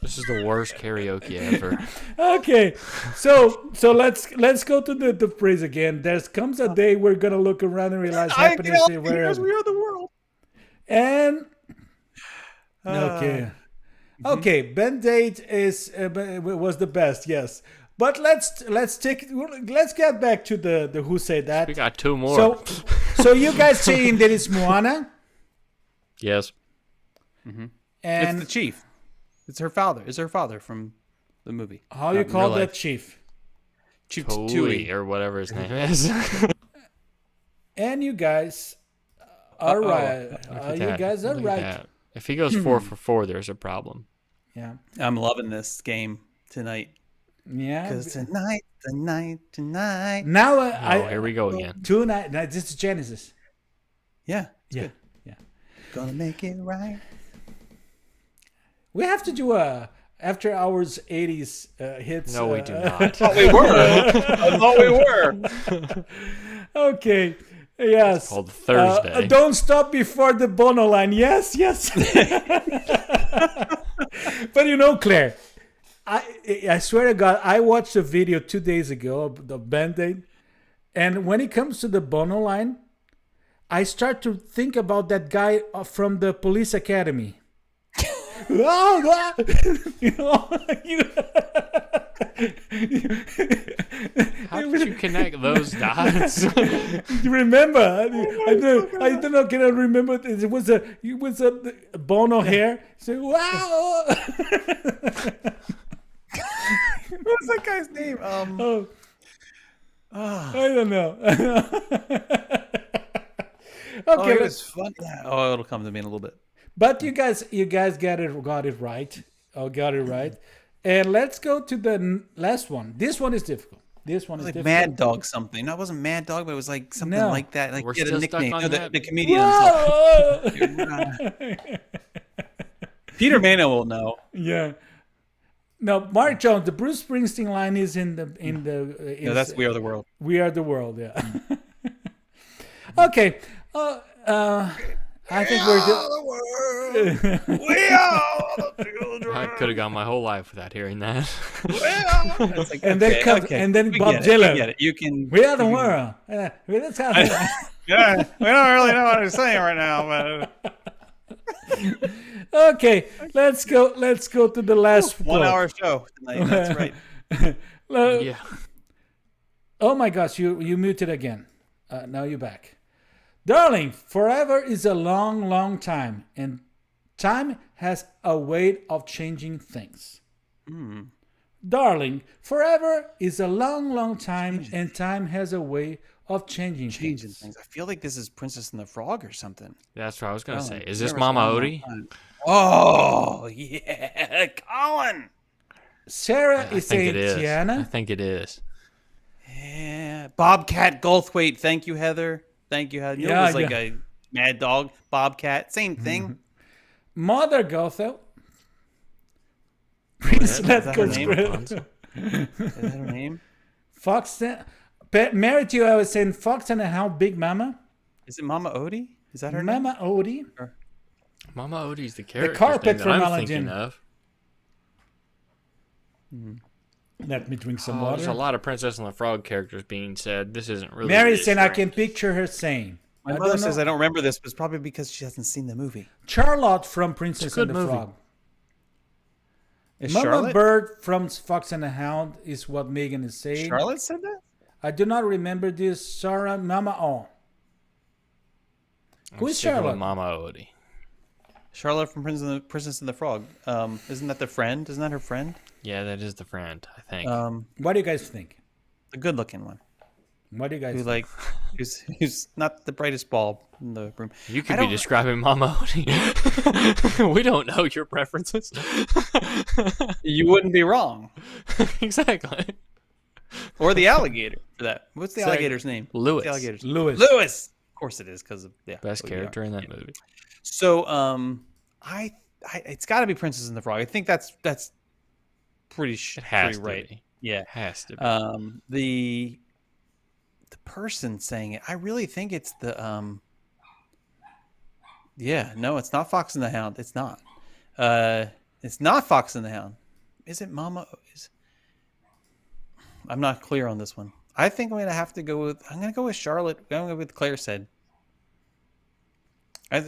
This is the worst karaoke ever. Okay, so let's go to the phrase again. There comes a day we're gonna look around and realize happiness is We wherever. are the world. And okay, Band-Aid was the best, yes. But let's get back to the who said that. We got two more. So you guys saying that it's Moana yes. and It's the chief. It's her father. It's her father from the movie. how you Not in call real that life. chief? Chief Tui Tui. or whatever his name is. And you guys are right. Look at You that. guys are Look at right. that. If he goes 4 for 4, there's a problem. Yeah. I'm loving this game tonight. Yeah. Because tonight. Now Oh, here we go again. tonight. No, this is Genesis. Yeah. Yeah. Yeah. Gonna make it right. We have to do a after hours 80s hits. No, we do not. We were. I thought we were. Okay. Yes. Called Thursday. Don't stop before the Bono line. Yes. But you know, Claire, I swear to God, I watched a video 2 days ago of the Band-Aid, and when it comes to the Bono line, I start to think about that guy from the Police Academy. You know, How did you connect those dots? you remember? I don't know. Can I remember? It was a Bono hair. So wow. What's that guy's name? I don't know. Oh, Okay, it was fun. Yeah. Oh, it'll come to me in a little bit. but you guys got it right. Oh, got it right. And let's go to the last one. This one is difficult. This one is Like difficult. Mad Dog something. No, it wasn't Mad Dog, but it was like something No. like that. Like We're he had still a stuck nickname. on No, that? the comedian himself. Whoa! Peter Mano will know. Yeah. No, Mark Jones. The Bruce Springsteen line is in the. No, that's We Are the World. We Are the World. Yeah. Okay. I think we're. We are the children. I could have gone my whole life without hearing that. It's like, And then comes- and then We Bob get it, Dylan. we get it. You can. We are the world. That's how. Yeah, we don't really know what I'm saying right now, but Okay, let's go. Let's go to the last 1 quote. hour show tonight. That's right. Yeah. Oh my gosh, you muted again. Now you're back. Darling, forever is a long, long time, and time has a way of changing things. Darling, forever is a long, long time, and time has a way of changing things. I feel like this is Princess and the Frog or something. That's what I was going to say. Is Never this Mama saw Odie? Oh yeah, Colin. Sarah I is think saying it is. I Tiana. think it is. Yeah, Bobcat Goldthwait. Thank you, Heather. Thank you, Heather. Yeah, It was like a Mad Dog, Bobcat, same thing. Mother Gothel. Prince Is that her Letgo's name? Grill. Rapunzel? Is that her name? Fox. Married to you, I was saying Fox and the Hound, Big Mama. Is it Mama Odie? Is that her name? Mama Odie. Mama Odie's the character carpet name from that I'm thinking Aladdin. of. Let me drink some There's a water. lot of Princess and the Frog characters being said. This isn't really. Mary's saying I strange. can picture her saying. My I mother don't says know. I don't remember this, but it's probably because she hasn't seen the movie. Charlotte from Princess It's a and good the movie. Frog. Is Mama Charlotte? Bird from Fox and the Hound is what Megan is saying. Charlotte said that? I do not remember this. Sarah Mama Oh. I'm Who is sticking with Charlotte? Mama Odie. Charlotte from Princess and the Frog. Isn't that the friend? Isn't that her friend? Yeah, that is the friend, I think. What do you guys think? The good-looking one. What do you guys Who think? who's not the brightest bulb in the room. You I could be don't- describing Mama Odie. We don't know your preferences. You wouldn't be wrong. Exactly. Or the alligator for that. What's the Exactly. alligator's name? Lewis. What's the alligator's name? Lewis. Lewis. Of course it is because of Best who we are. character in that movie. So I it's got to be Princess and the Frog. I think that's pretty It has pretty to right. be. Yeah. It has to be. The person saying it, I really think it's the no, it's not Fox and the Hound. It's not. It's not Fox and the Hound. Is it Mama? I'm not clear on this one. I think I'm gonna go with Charlotte. I'm gonna go with Claire said.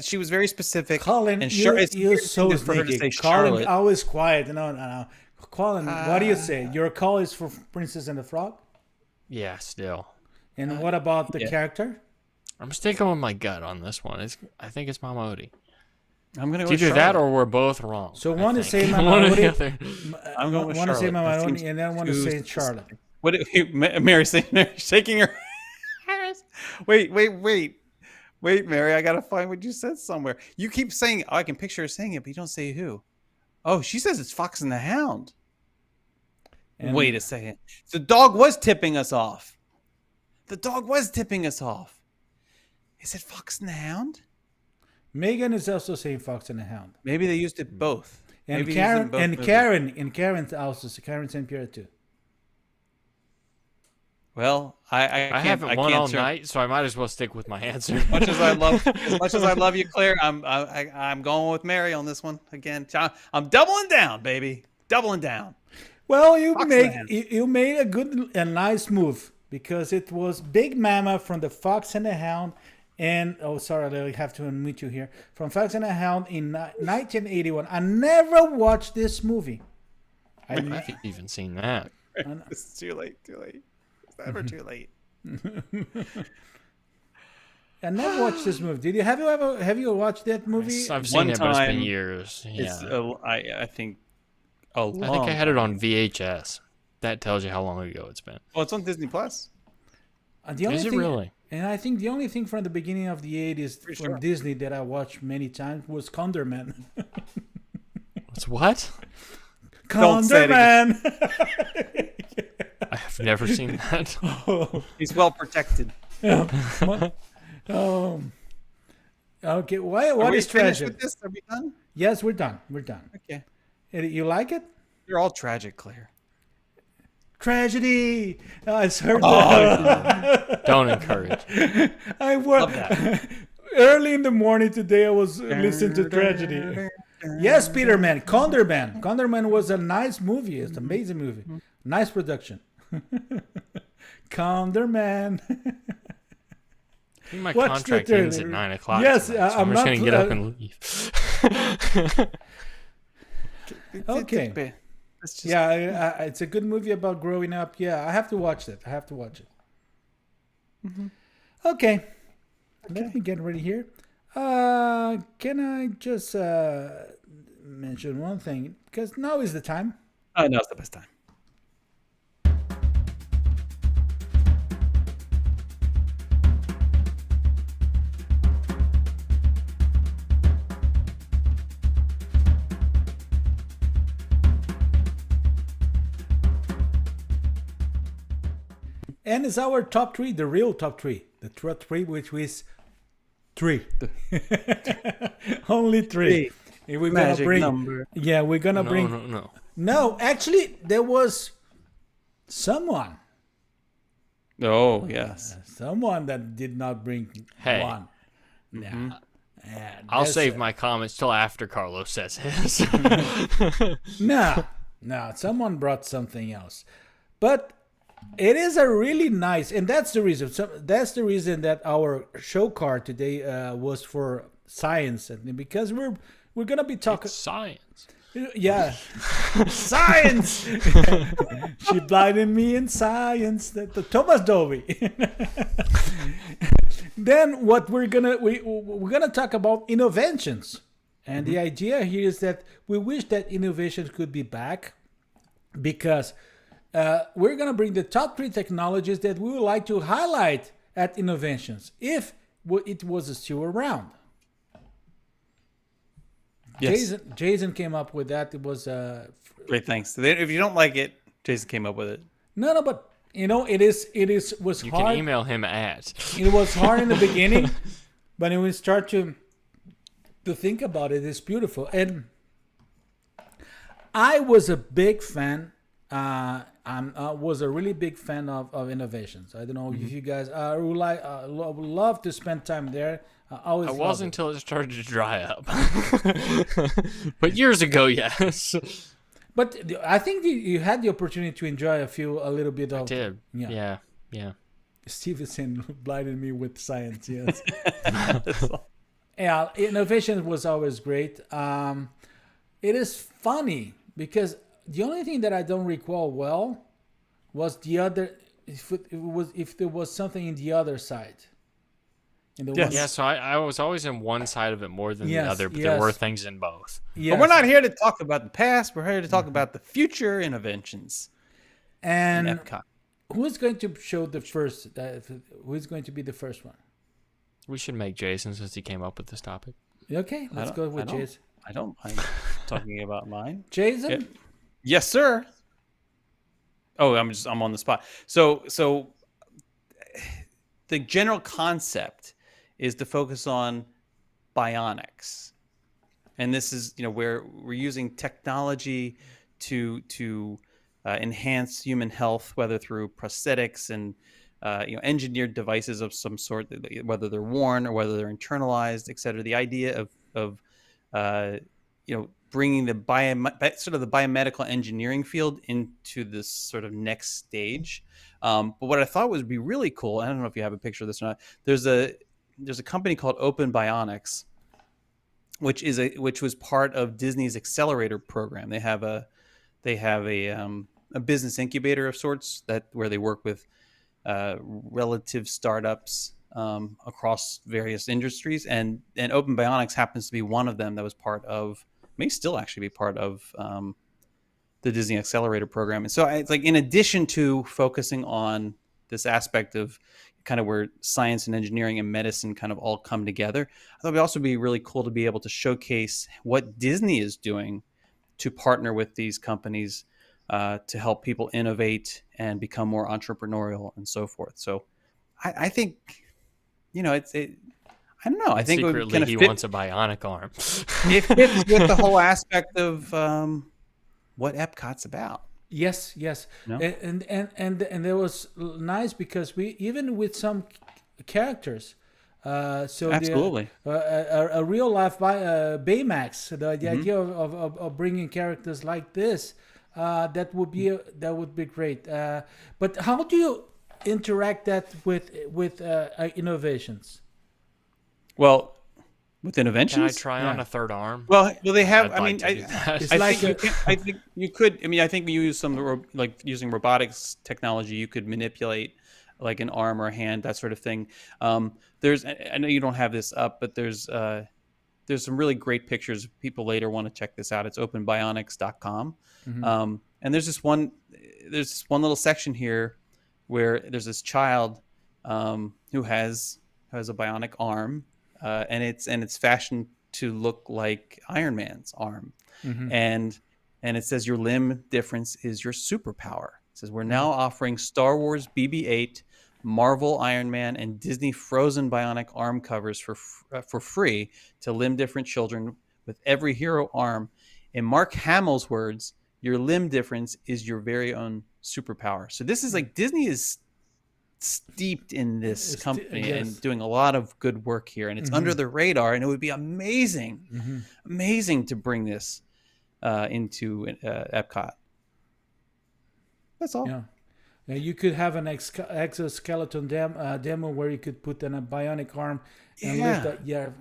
She was very specific. Colin, and you're so for her to say sneaky. Colin, Charlotte. always quiet. No. Colin, what do you say? Your call is for Princess and the Frog? Yeah, still. And what about the yeah. character? I'm sticking with my gut on this one. I think it's Mama Odie. I'm gonna go It's with either that Charlotte. or we're both wrong. So I one is think. saying Mama One or the Odie. other. I'm going with One is saying Charlotte. Mama That Odie, seems and then one is too saying specific. Charlotte. Mary's shaking her. Wait, Mary, I gotta find what you said somewhere. You keep saying, "Oh, I can picture her saying it," but you don't say who. Oh, she says it's Fox and the Hound. And- Wait a second. The dog was tipping us off. Is it Fox and the Hound? Megan is also saying Fox and the Hound. Maybe they used it both. And Maybe they used it in Karen both movies. Karen's also Karen St. Pierre too. Well, I haven't won all answer. night, so I might as well stick with my answer. As much as I love you, Claire, I'm going with Mary on this one again. I'm doubling down, baby, doubling down. Well, Fox and the Hound. you made a nice move because it was Big Mama from the Fox and the Hound, and I have to unmute you here from Fox and the Hound in 1981. I never watched this movie. I've even seen that. It's too late. It's never too late. I never watched this movie. Did you have you watched that movie? I've seen One it, but it's been time, years. Yeah. It's I think a long. I think I had it on VHS. That tells you how long ago it's been. Well, it's on Disney Plus. The only Is it thing, really? And I think the only thing from the beginning of the 80s from sure. Disney that I watched many times was Condorman. It's what? Don't say it again. Condorman! I have never seen that. He's well protected. Okay, Are what we is finished tragic? with this? Are we done? Yes, we're done. Okay. You like it? They're all tragic, Claire. Tragedy! I heard that. Don't encourage. I Love that. early in the morning today. I was listening to Tragedy. Yes, Peterman. Condorman. Condorman was a nice movie. It's an amazing movie. Nice production. Condorman. I think my What's contract the ends at third? 9 o'clock. Yes, tonight, so I'm I'm just not- going to get up and leave. Okay. It's just, Yeah, it's a good movie about growing up. Yeah, I have to watch it. Okay. Let me get ready here. Can I just mention one thing? Because now is the time. Oh, no, it's the best time. And it's our top three, the real top three. The top three, which is three. Only three. We're gonna Magic bring, number. Yeah, we're gonna bring. No. No, actually, there was someone Oh, yes. someone that did not bring Hey. one. Yeah. Yeah, I'll that's- save my comments till after Carlos says his. No, someone brought something else. But it is a really nice, and that's the reason. So that's the reason that our show card today was for science, and because we're gonna be talking. Science. Yeah, science. She blinded me in science. The Thomas Dolby. Then what we're gonna talk about innovations, and the idea here is that we wish that innovations could be back, because we're gonna bring the top 3 technologies that we would like to highlight at Innoventions if it was still around. Yes. Jason came up with that. It was Great, thanks. If you don't like it, Jason came up with it. no, but it was You hard. can email him at. It was hard in the beginning, but when we start to think about it, it's beautiful. And I was a big fan. I was a really big fan of Innovations. I don't know if you guys would love to spend time there. I was until it started to dry up. But years ago, yes. But I think you had the opportunity to enjoy a little bit of. Did. Yeah. Yeah. Stevenson blinded me with science. Yes. Yeah, Innovation was always great. It is funny because the only thing that I don't recall well was the other. If there was something in the other side. In the Yes. Yeah, so I was always in one side of it more than Yes, the other, but yes. there were things in both. Yes. But we're not here to talk about the past. We're here to talk about the future innovations in And Epcot. who's going to show the first? Who's going to be the first one? We should make Jason since he came up with this topic. Okay, let's go with Jason. I don't mind talking about mine. Jason. Yeah. Yes, sir. Oh, I'm on the spot. So the general concept is to focus on bionics. And this is, where we're using technology to enhance human health, whether through prosthetics and engineered devices of some sort, whether they're worn or whether they're internalized, et cetera. The idea of bringing the biomedical engineering field into this sort of next stage. But what I thought would be really cool, I don't know if you have a picture of this or not. There's a company called Open Bionics, which was part of Disney's accelerator program. They have a business incubator of sorts where they work with relative startups across various industries, and Open Bionics happens to be one of them that was may still actually be part of the Disney Accelerator program. And so it's like, in addition to focusing on this aspect of kind of where science and engineering and medicine kind of all come together, I thought it would also be really cool to be able to showcase what Disney is doing to partner with these companies to help people innovate and become more entrepreneurial and so forth. So I think, I don't know. I think secretly he wants a bionic arm. It fits with the whole aspect of what Epcot's about. Yes. No? And there was nice because we even with some characters. So Absolutely. A real life Baymax. The idea of bringing characters like this, that would be great. But how do you interact that with innovations? Well, with Innoventions, Can I try on a third arm? Well, they have. I'd like to do that. It's I like think you could. I mean, I think you use using robotics technology, you could manipulate like an arm or a hand, that sort of thing. I know you don't have this up, but there's some really great pictures. People later want to check this out. It's openbionics.com. And there's this one little section here where there's this child who has a bionic arm. And it's fashioned to look like Iron Man's arm, and it says your limb difference is your superpower. It says we're now offering Star Wars BB-8, Marvel Iron Man, and Disney Frozen bionic arm covers for free to limb different children with every hero arm. In Mark Hamill's words, your limb difference is your very own superpower. So this is like Disney is steeped in this company and doing a lot of good work here, and it's under the radar, and it would be amazing to bring this into Epcot. That's all. Yeah. You could have an exoskeleton demo where you could put in a bionic arm and lift that.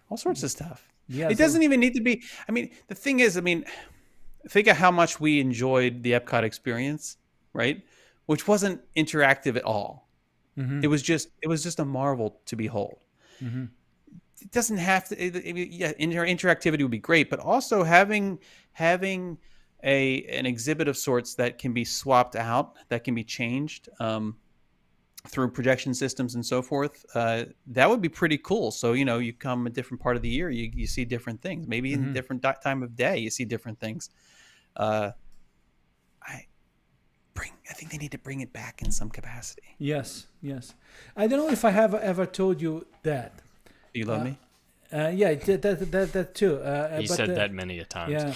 All sorts of stuff. Yeah, it doesn't even need to be. I mean, the thing is, think of how much we enjoyed the Epcot experience, right? Which wasn't interactive at all. It was just a marvel to behold. It doesn't have to. Interactivity would be great, but also having an exhibit of sorts that can be swapped out, that can be changed through projection systems and so forth. That would be pretty cool. So you come a different part of the year, you see different things. Maybe in a different time of day, you see different things. I think they need to bring it back in some capacity. Yes. I don't know if I have ever told you that. You love me? Yeah, that too. He said that many a times. Yeah,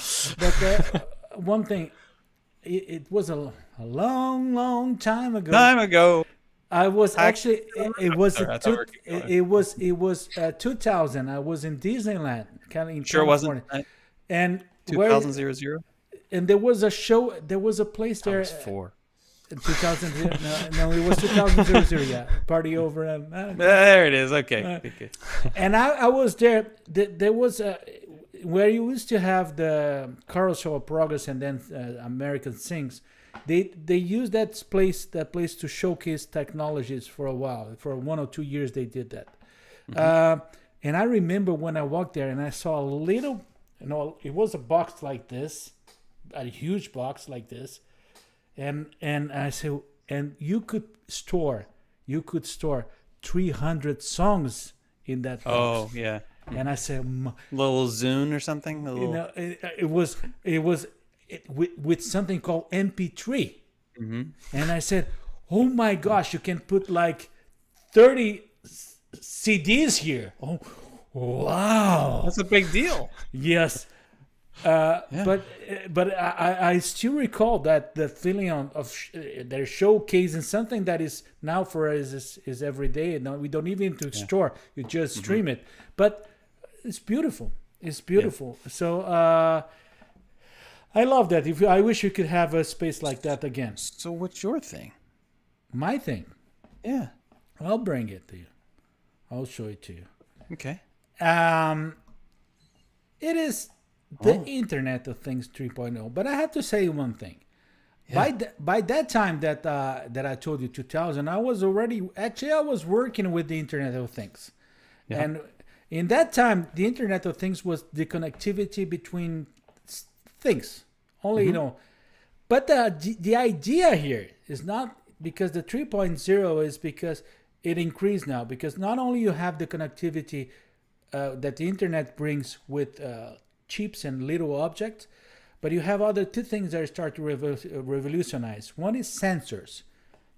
but one thing, it was a long time ago. I was actually it was 2000. I was in Disneyland, in sure California. Wasn't. And 2000. And there was a show. There was a place there. That was 4. 2000. No, it was 2000. Yeah, party over. There it is. Okay. And I was there. There was where you used to have the Carol Show of Progress and then American Sings. They used that place to showcase technologies for a while. For 1 or 2 years, they did that. And I remember when I walked there and I saw a little. It was a box like this, a huge box like this, and I said, and you could store 300 songs in that box. Oh yeah. And I said, little Zune or something. It was with something called MP3, and I said, oh my gosh, you can put like 30 CDs here. Oh. Wow, that's a big deal. Yes, but I still recall that the feeling of they're showcasing something that is now for us is every day. And we don't even to store; you just stream it. But it's beautiful. It's beautiful. Yeah. So I love that. I wish you could have a space like that again. So what's your thing? My thing. Yeah, I'll bring it to you. I'll show it to you. Okay. It is the Internet of Things 3.0, but I have to say one thing. Yeah. By that time that I told you 2000, I was working with the Internet of Things, and in that time the Internet of Things was the connectivity between things only, But the idea here is not because the 3.0 is because it increased now, because not only you have the connectivity that the internet brings with chips and little objects, but you have other two things that start to revolutionize. One is sensors.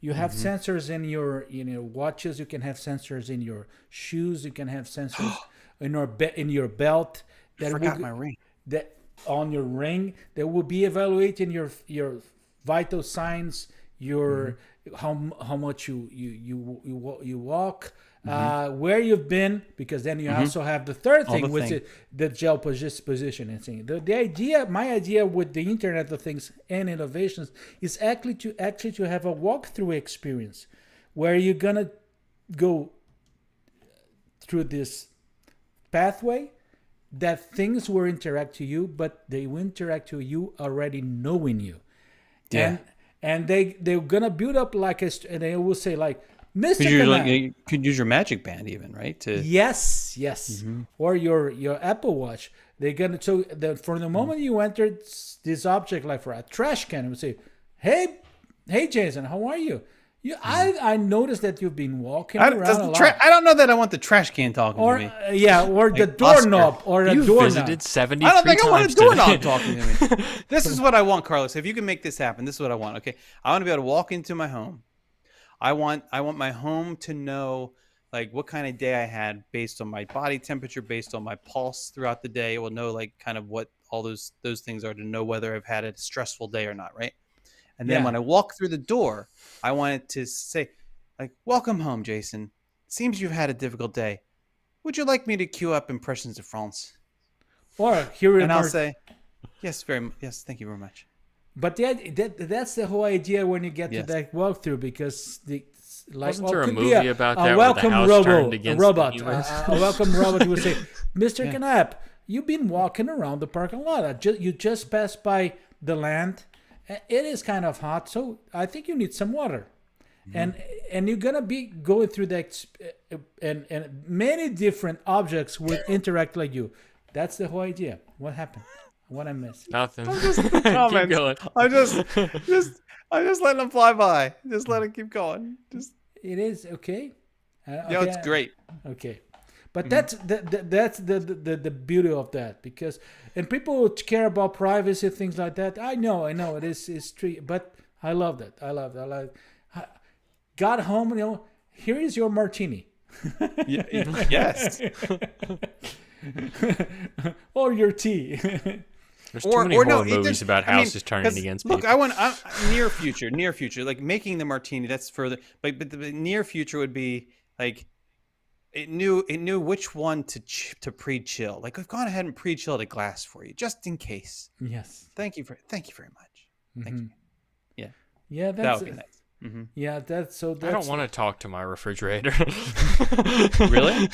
You have sensors in your watches. You can have sensors in your shoes. You can have sensors in your belt. I forgot my ring. That on your ring that will be evaluating your vital signs, your how much you walk. Where you've been, because then you also have the third thing, which is the gel positioning thing. My idea with the Internet of Things and Innoventions is actually to have a walkthrough experience where you're gonna go through this pathway that things will interact to you, but they will interact to you already knowing you. Yeah. And they're gonna build up and they will say like, Mr. Canapp. You could use your Magic Band even, right? Yes. Or your Apple Watch. They're gonna from the moment you enter this object, like for a trash can, it would say, "Hey, Jason, how are you?" I noticed that you've been walking around a lot. I don't know that I want the trash can talking to me. Or the doorknob, or a doorknob. You visited 73 I don't think times I want a doorknob today. talking to me. This is what I want, Carlos. If you can make this happen, this is what I want. Okay, I want to be able to walk into my home. I want my home to know like what kind of day I had based on my body temperature, based on my pulse throughout the day. It will know like kind of what all those things are to know whether I've had a stressful day or not, right? And then when I walk through the door, I wanted to say, like, welcome home, Jason. Seems you've had a difficult day. Would you like me to queue up Impressions of France? Or here and I'll say, yes, thank you very much. But that's the whole idea when you get to that walkthrough, because wasn't there a movie about that? A welcome robot. A welcome robot would say, Mr. Canapp, you've been walking around the parking lot. You just passed by the land. It is kind of hot, so I think you need some water. Mm-hmm. And you're gonna be going through that, and many different objects will interact like you. That's the whole idea. What happened? What I missed? Nothing. I'm just keep going. I'm just letting them fly by. Just let it keep going. It is okay. It's great. Okay, but that's the beauty of that, because and people care about privacy, things like that. I know it is true, but I love that. I love that. Got home, here is your martini. Yes. Or your tea. There's too many horror movies about houses turning against people. Look, I'm near future, like making the martini. That's further, but the near future would be like it knew which one to pre-chill. Like, we've gone ahead and pre-chilled a glass for you just in case. Yes. Thank you very much. Thank you. Yeah. Yeah, that would be nice. Mm-hmm. Yeah, that's I don't want to talk to my refrigerator. Really?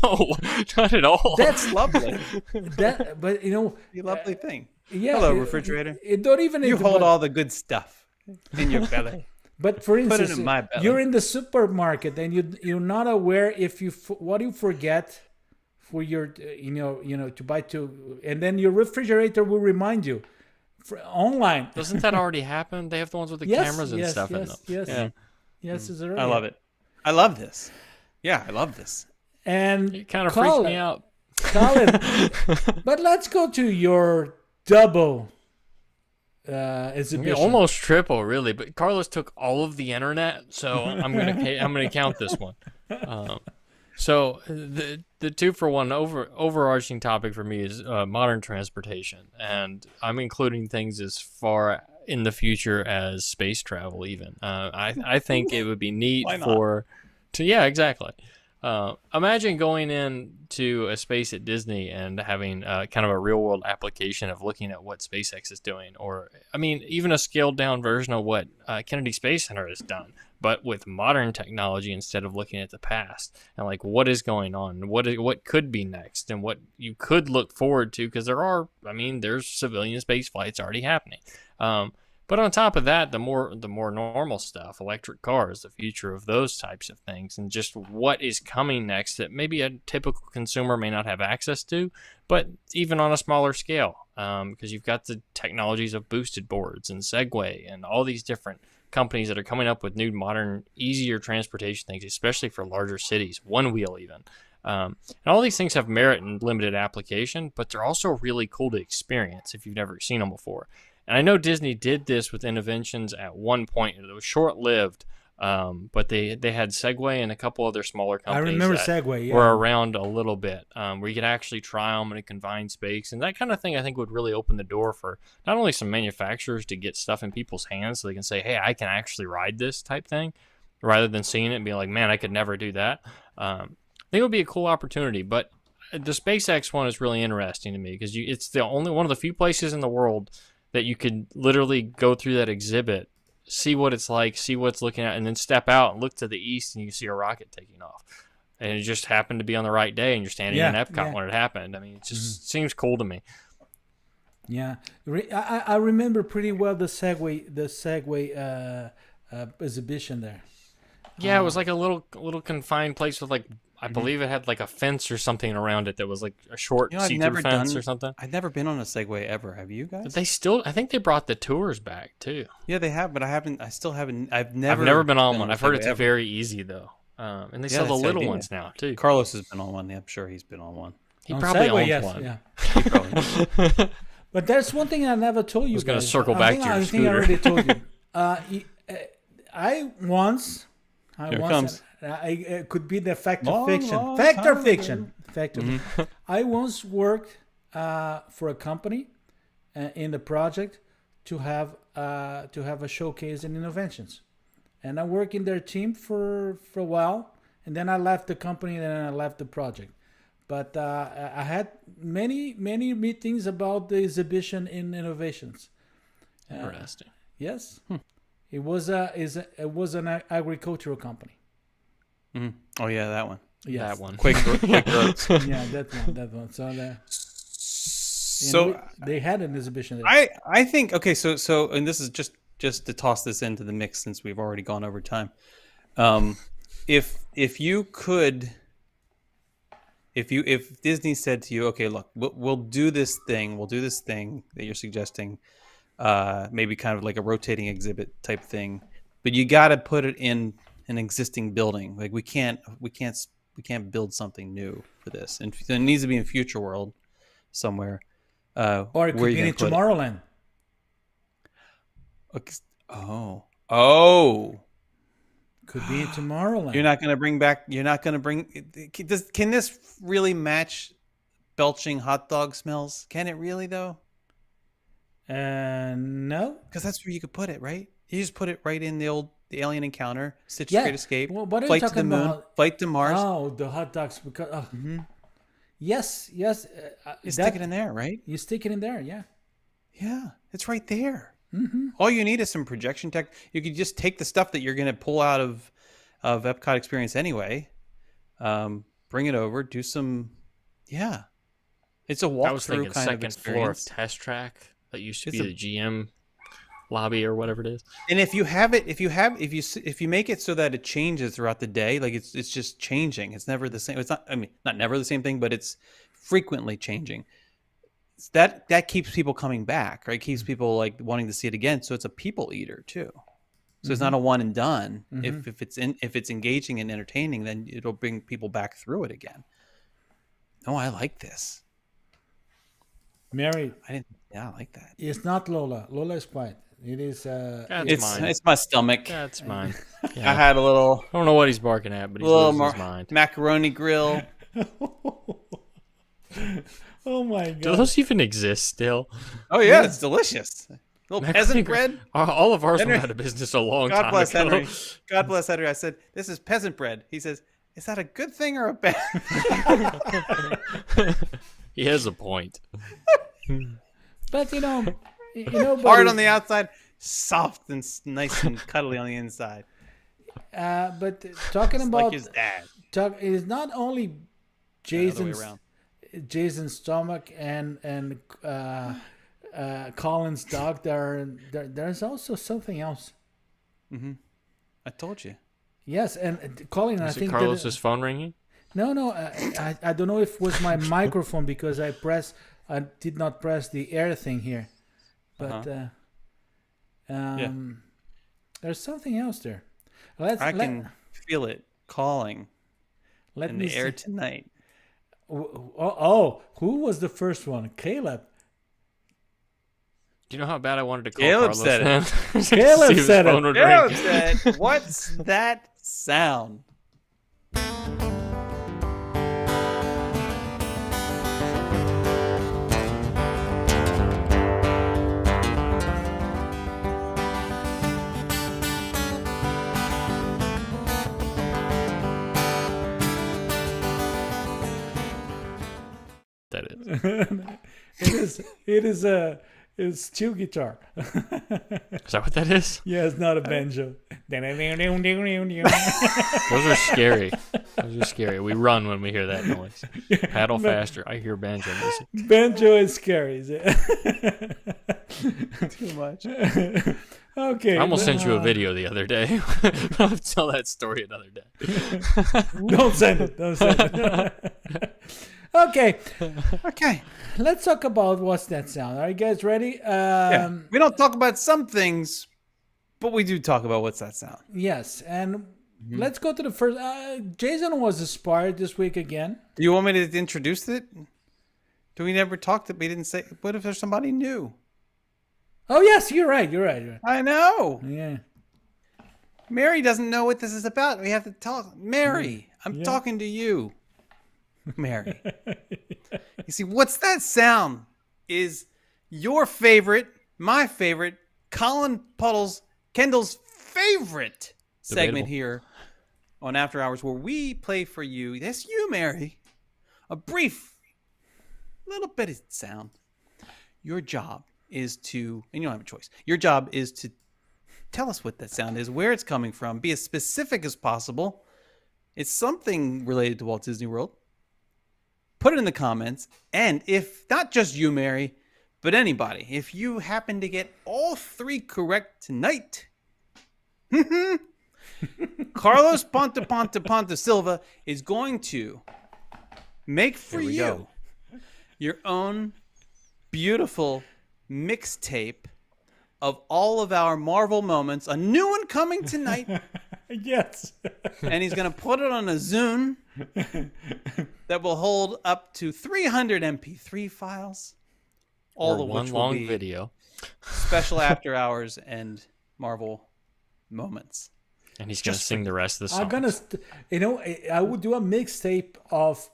No, not at all. That's lovely. But the lovely thing. Yeah. Hello, refrigerator. It don't even. You hold all the good stuff in your belly. But for instance, Put it in my belly. You're in the supermarket and you're not aware if what you forget for your to buy and then your refrigerator will remind you. Online. Doesn't that already happen? They have the ones with the cameras and stuff in them. Yes, it's already. I love it. I love this. Yeah, I love this. And it kind of freaks me out. Collin, but let's go to your double exhibition. Almost triple, really. But Carlos took all of the internet, so I'm gonna count this one. So the 2-for-1 overarching topic for me is modern transportation, and I'm including things as far in the future as space travel. Even I think it would be neat exactly. Imagine going into a space at Disney and having kind of a real world application of looking at what SpaceX is doing, or even a scaled down version of what Kennedy Space Center has done, but with modern technology instead of looking at the past, and like what is going on, what could be next, and what you could look forward to, because there's civilian space flights already happening. But on top of that, the more normal stuff, electric cars, the future of those types of things, and just what is coming next that maybe a typical consumer may not have access to, but even on a smaller scale, because you've got the technologies of boosted boards and Segway and all these different companies that are coming up with new, modern, easier transportation things, especially for larger cities, one wheel even. And all these things have merit and limited application, but they're also really cool to experience if you've never seen them before. And I know Disney did this with Innoventions at one point. It was short-lived, but they had Segway and a couple other smaller companies. I remember Segway, were around a little bit, where you could actually try them in a confined space. And that kind of thing, I think, would really open the door for not only some manufacturers to get stuff in people's hands so they can say, hey, I can actually ride this type thing, rather than seeing it and being like, man, I could never do that. I think it would be a cool opportunity. But the SpaceX one is really interesting to me, because it's the only one of the few places in the world that you could literally go through that exhibit, see what it's like, see what it's looking at, and then step out and look to the east and you see a rocket taking off. And it just happened to be on the right day and you're standing in Epcot when it happened. It just seems cool to me. Yeah. I remember pretty well the Segway exhibition there. Yeah, it was like a little confined place with I believe it had like a fence or something around it that was like a short see-through fence or something. I've never been on a Segway ever. Have you guys? But I think they brought the tours back too. Yeah, they have, but I've never been on one. I've heard it's very easy though. And they sell the little ones now too. Carlos has been on one. I'm sure he's been on one. He probably Segway, owns one. Yeah. He probably But there's one thing I never told you. I was going to circle back to your I scooter. think I already told you. I once. It could be the fact of fiction. Fact or fiction. I once worked for a company in the project to have a showcase in Innoventions, and I worked in their team for a while, and then I left the company and then I left the project. But I had many meetings about the exhibition in Innovations. Interesting. Yes, it was an agricultural company. Mhm. Oh yeah, that one. Yes. That one. Quick growth. Yeah, that one. So they had an exhibition there. I think okay. So and this is just to toss this into the mix since we've already gone over time. If you could. If Disney said to you, okay, look, we'll do this thing that you're suggesting, maybe kind of like a rotating exhibit type thing, but you got to put it in an existing building. Like we can't build something new for this, and it needs to be in Future World somewhere. Or it could be in Tomorrowland. Oh. Could be in Tomorrowland. You're not going to bring. Can this really match belching hot dog smells? Can it really though? No. Because that's where you could put it, right? You just put it right in the Alien Encounter, Stitch's Yeah. Great Escape, Well, what are you Flight to talking the Moon, about? Flight to Mars. Oh, the hot dogs. Because yes. You stick it in there, right? You stick it in there, yeah. Yeah, it's right there. Mm-hmm. All you need is some projection tech. You could just take the stuff that you're going to pull out of Epcot Experience anyway, bring it over, do some. Yeah, it's a walkthrough I was thinking kind of second floor of experience. test track that used to It's be the GM lobby or whatever it is. And if you make it so that it changes throughout the day, like it's just changing. It's never the same. It's not. I mean, not never the same thing, but it's frequently changing. That keeps people coming back, right? Keeps people like wanting to see it again. So it's a people eater too. So it's not a one and done. If it's engaging and entertaining, then it'll bring people back through it again. Oh, I like this. Mary, I like that. it's not Lola. Lola is quiet. It is. That's mine. It's my stomach. That's mine. I Yeah. had a little I don't know what he's barking at, but he's little losing his mind. macaroni grill. Oh my Do god! those even exist still? Oh yeah, it's delicious. Little peasant bread. All of ours Henry- went out of business a long God time bless ago. Henry. God bless Henry. I said, "This is peasant bread." He says, "Is that a good thing or a bad?" He has a point. But Hard buddy, on the outside, soft and nice and cuddly on the inside. But talking It's about like his dad. is not only The other way Jason's around. stomach and Colin's dog. There's also something else. I told you. Yes, and Colin, I Is it think Carlos's phone ringing? No, I don't know if it was my microphone because I did not press the air thing here, but there's something else there. I can feel it calling let in me the air see. tonight. Oh, who was the first one? Caleb. Do you know how bad I wanted to call Caleb Carlos? said it. then? Caleb See if his said it. phone would Caleb ring. said, "What's that sound?" That is. It's steel guitar. Is that what that is? Yeah, it's not a banjo. Those are scary. Those are scary. We run when we hear that noise. Paddle faster. I hear banjo music. Banjo is scary. Too much. Okay. I almost sent you a video the other day. I'll tell that story another day. Don't send it. Don't send it. Okay. Okay. Let's talk about what's that sound. Are you guys ready? Yeah. We don't talk about some things, but we do talk about what's that sound. Yes. And let's go to the first. Jason was inspired this week again. Do you want me to introduce it? Do we never talked? We didn't say. What if there's somebody new? Oh, yes. You're right. I know. Yeah. Mary doesn't know what this is about. We have to talk. Mary, I'm talking to you. Mary. You see, what's that sound is your favorite, my favorite, Collin Kendall's favorite segment Debatable. here on After Hours, where we play for you, that's you, Mary, a brief little bit of sound. Your job is to, and you don't have a choice, your job is to tell us what that sound is, where it's coming from, be as specific as possible. It's something related to Walt Disney World. Put it in the comments. And if not just you, Mary, but anybody, if you happen to get all 3 correct tonight, Carlos Ponte Silva is going to make for Here we you go. your own beautiful mixtape of all of our Marvel moments. A new one coming tonight. Yes. And he's going to put it on a Zune that will hold up to 300 MP3 files. All Or of one which will long be video. special After Hours and Marvel moments. And he's going to sing the rest of the song. I'm gonna, I would do a mixtape of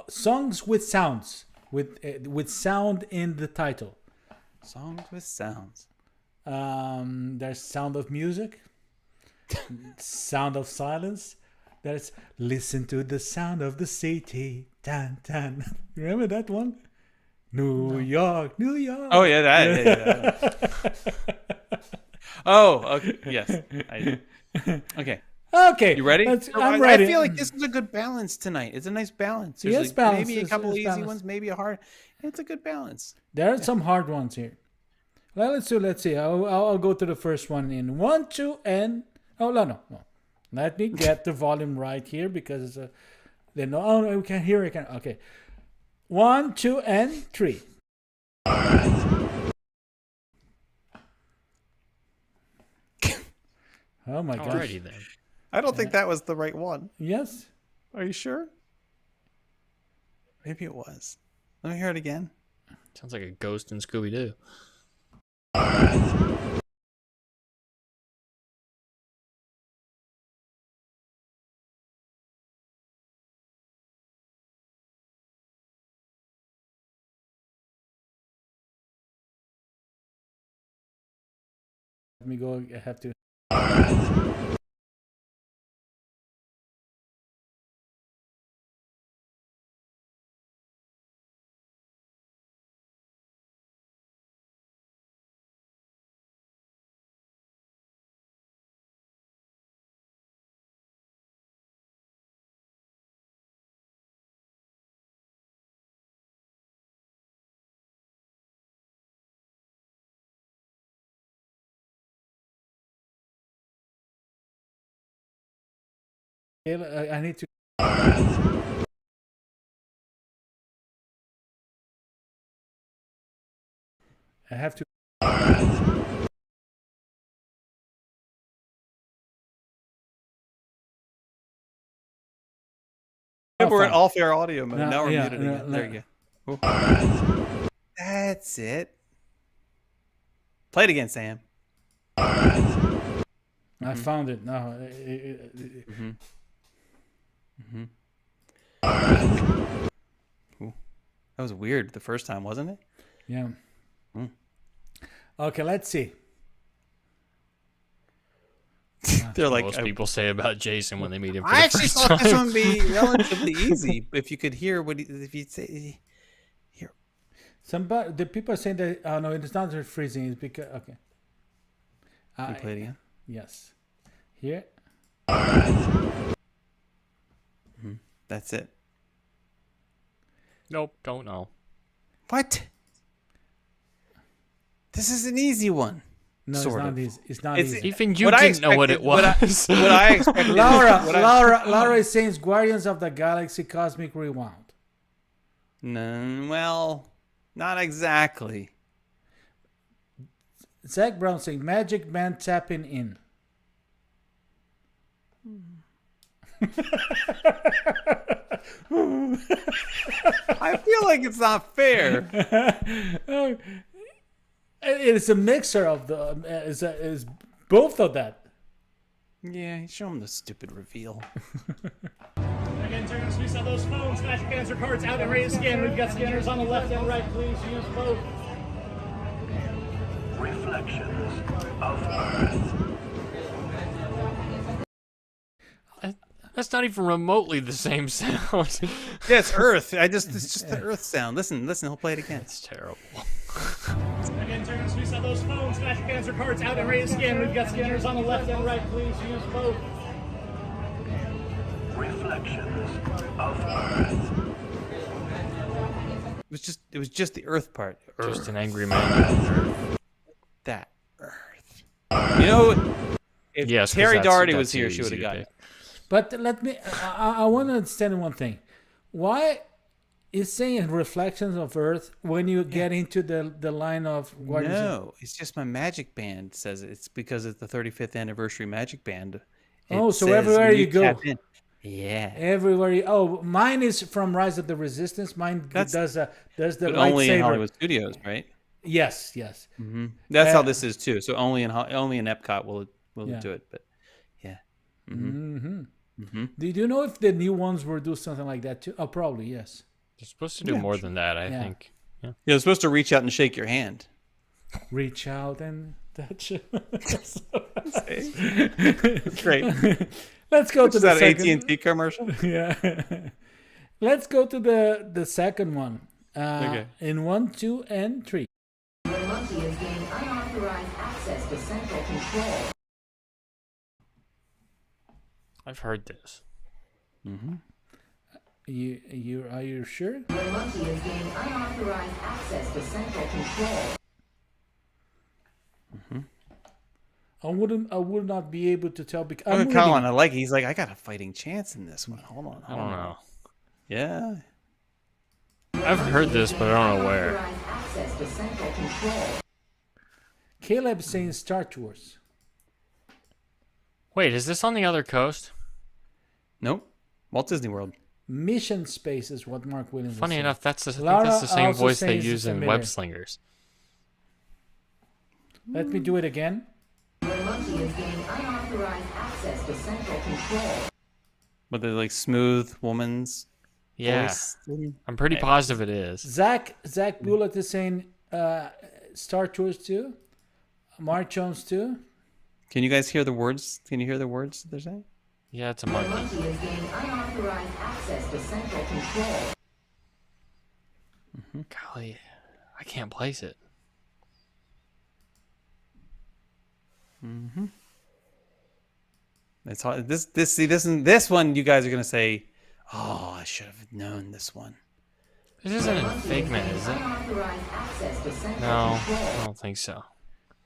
songs with sounds, with sound in the title. Songs with sounds. There's sound of music, sound of silence. There's listen to the sound of the city. Tan tan. Remember that one? New York, New York. Oh, yeah. That. Oh, okay. Yes. Okay. Okay. You ready? I'm ready. I feel like this is a good balance tonight. It's a nice balance. There's Yes, balance. Maybe a It's couple easy balance. ones, maybe a hard. It's a good balance. There are some hard ones here. Well, let's see. I'll go to the first one in 1, 2, and no. Let me get the volume right here because they know. Oh, no, we can hear it. Okay, 1, 2, and 3. Oh my gosh! Alrighty then. I don't think that was the right one. Yes. Are you sure? Maybe it was. Let me hear it again. Sounds like a ghost in Scooby-Doo. Let me go. I have to. I need to. I have to. We're fine. in all fair audio mode. No, Now we're yeah, muted no, again. no. There you go. Cool. That's it. Play it again, Sam. I found it. No. Ooh. That was weird the first time, wasn't it? Yeah. Okay, let's see. They're like, Most people say about Jason when they meet him for I the actually first thought this time. one would be relatively easy if you could hear what if you say here. Somebody, the people are saying that. Oh no, it's not freezing. It's because okay. Can you play it again? Yes. Here. That's it. Nope, don't know. What? This is an easy one. No, Sort it's not of. easy. It's not It's- easy. Even you What I didn't know what it expected- was. What I expected. Laura is saying Guardians of the Galaxy Cosmic Rewound. No, well, not exactly. Zach Brown saying Magic Man tapping in. I feel like it's not fair. It's a mixer of the is both of that. Yeah, show him the stupid reveal. Interns, we saw those phones, magic answer cards out and ready to scan. We've got scanners on the left and right. Please use both. Reflections of Earth. That's not even remotely the same sound. Yeah, it's Earth. It's just the Earth sound. Listen, he'll play it again. It's terrible. Interns, we saw those phones, magic answer cards out and ready to scan. We've got scanners on the left and right. Please use both. Reflections of Earth. It was just the Earth part. Just an angry man. That Earth. You know, if Yes, 'cause Terry that's- Doherty that's was here, easy she would have to got pick. it. But let me. I want to understand one thing. Why is saying reflections of Earth when you get into the line of what is it? No, it's just my Magic Band says it. It's because it's the 35th anniversary Magic Band. Oh, It so says everywhere when you go. tap in- Yeah. Everywhere. Mine is from Rise of the Resistance. Mine does the But only in lightsaber. Hollywood Studios, right? Yes. That's how this is too. So only in Epcot will Yeah. do it. But yeah. Do you know if the new ones will do something like that too? Oh, probably yes. They're supposed to do more than that, I Yeah. think. Yeah. You're supposed to reach out and shake your hand. Reach out and touch. Great. Let's go to Is the that second. AT&T commercial? Yeah. Let's go to the second one. Okay. In 1, 2, and 3. Your monkey is gaining unauthorized access to central control. I've heard this. You are you sure? Your monkey is gaining unauthorized access to central control. I would not be able to tell because I'm Look at reading. Colin. I like it. He's like, I got a fighting chance in this one. Hold on. I don't know. Yeah. I've heard this, but I don't know where. Unauthorized access to central control. Caleb saying Star Tours. Wait, is this on the other coast? Nope. Walt Disney World. Mission Space is what Mark Williams. Funny is enough, that's the, I think Laura that's the same also voice they says use in familiar. Web Slingers. saying. Let me do it again. Your monkey is gaining unauthorized access to central control. But they're like smooth woman's Yeah, voice. I'm pretty positive it is. Zach Bullock is saying Star Tours too. Mark Jones too. Can you guys hear the words? Can you hear the words they're saying? Yeah, it's a Your monkey. monkey is gaining unauthorized access to central control. Golly, I can't place it. It's hard. This one you guys are gonna say, oh, I should have known this one. This isn't a Figment, is it? Unauthorized access to central No, control. I don't think so.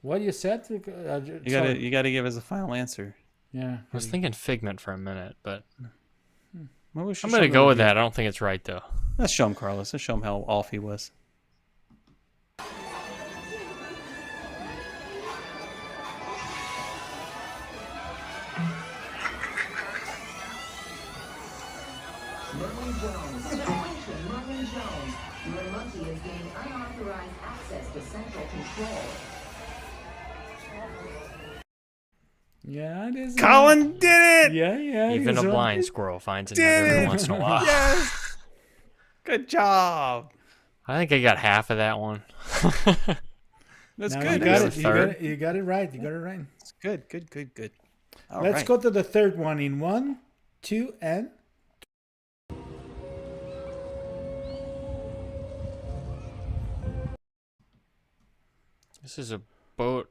What you said? You gotta give us a final answer. Yeah. I was thinking Figment for a minute, but Well, we should I'm show gonna them go the with review. that. I don't think it's right though. Let's show him Carlos. Let's show him how off he was. Merlin Jones. Attention, Merlin Jones. Your monkey is gaining unauthorized access to central control. Yeah, it is. Colin did it. Yeah. Even a he's on- blind squirrel finds it Did every it. once in a while. Yes. Good job. I think I got half of that one. That's Now good. You got, That's it. a third. You got it right. You got it right. It's good. All Let's right. go to the third one in 1, 2, and This is a boat,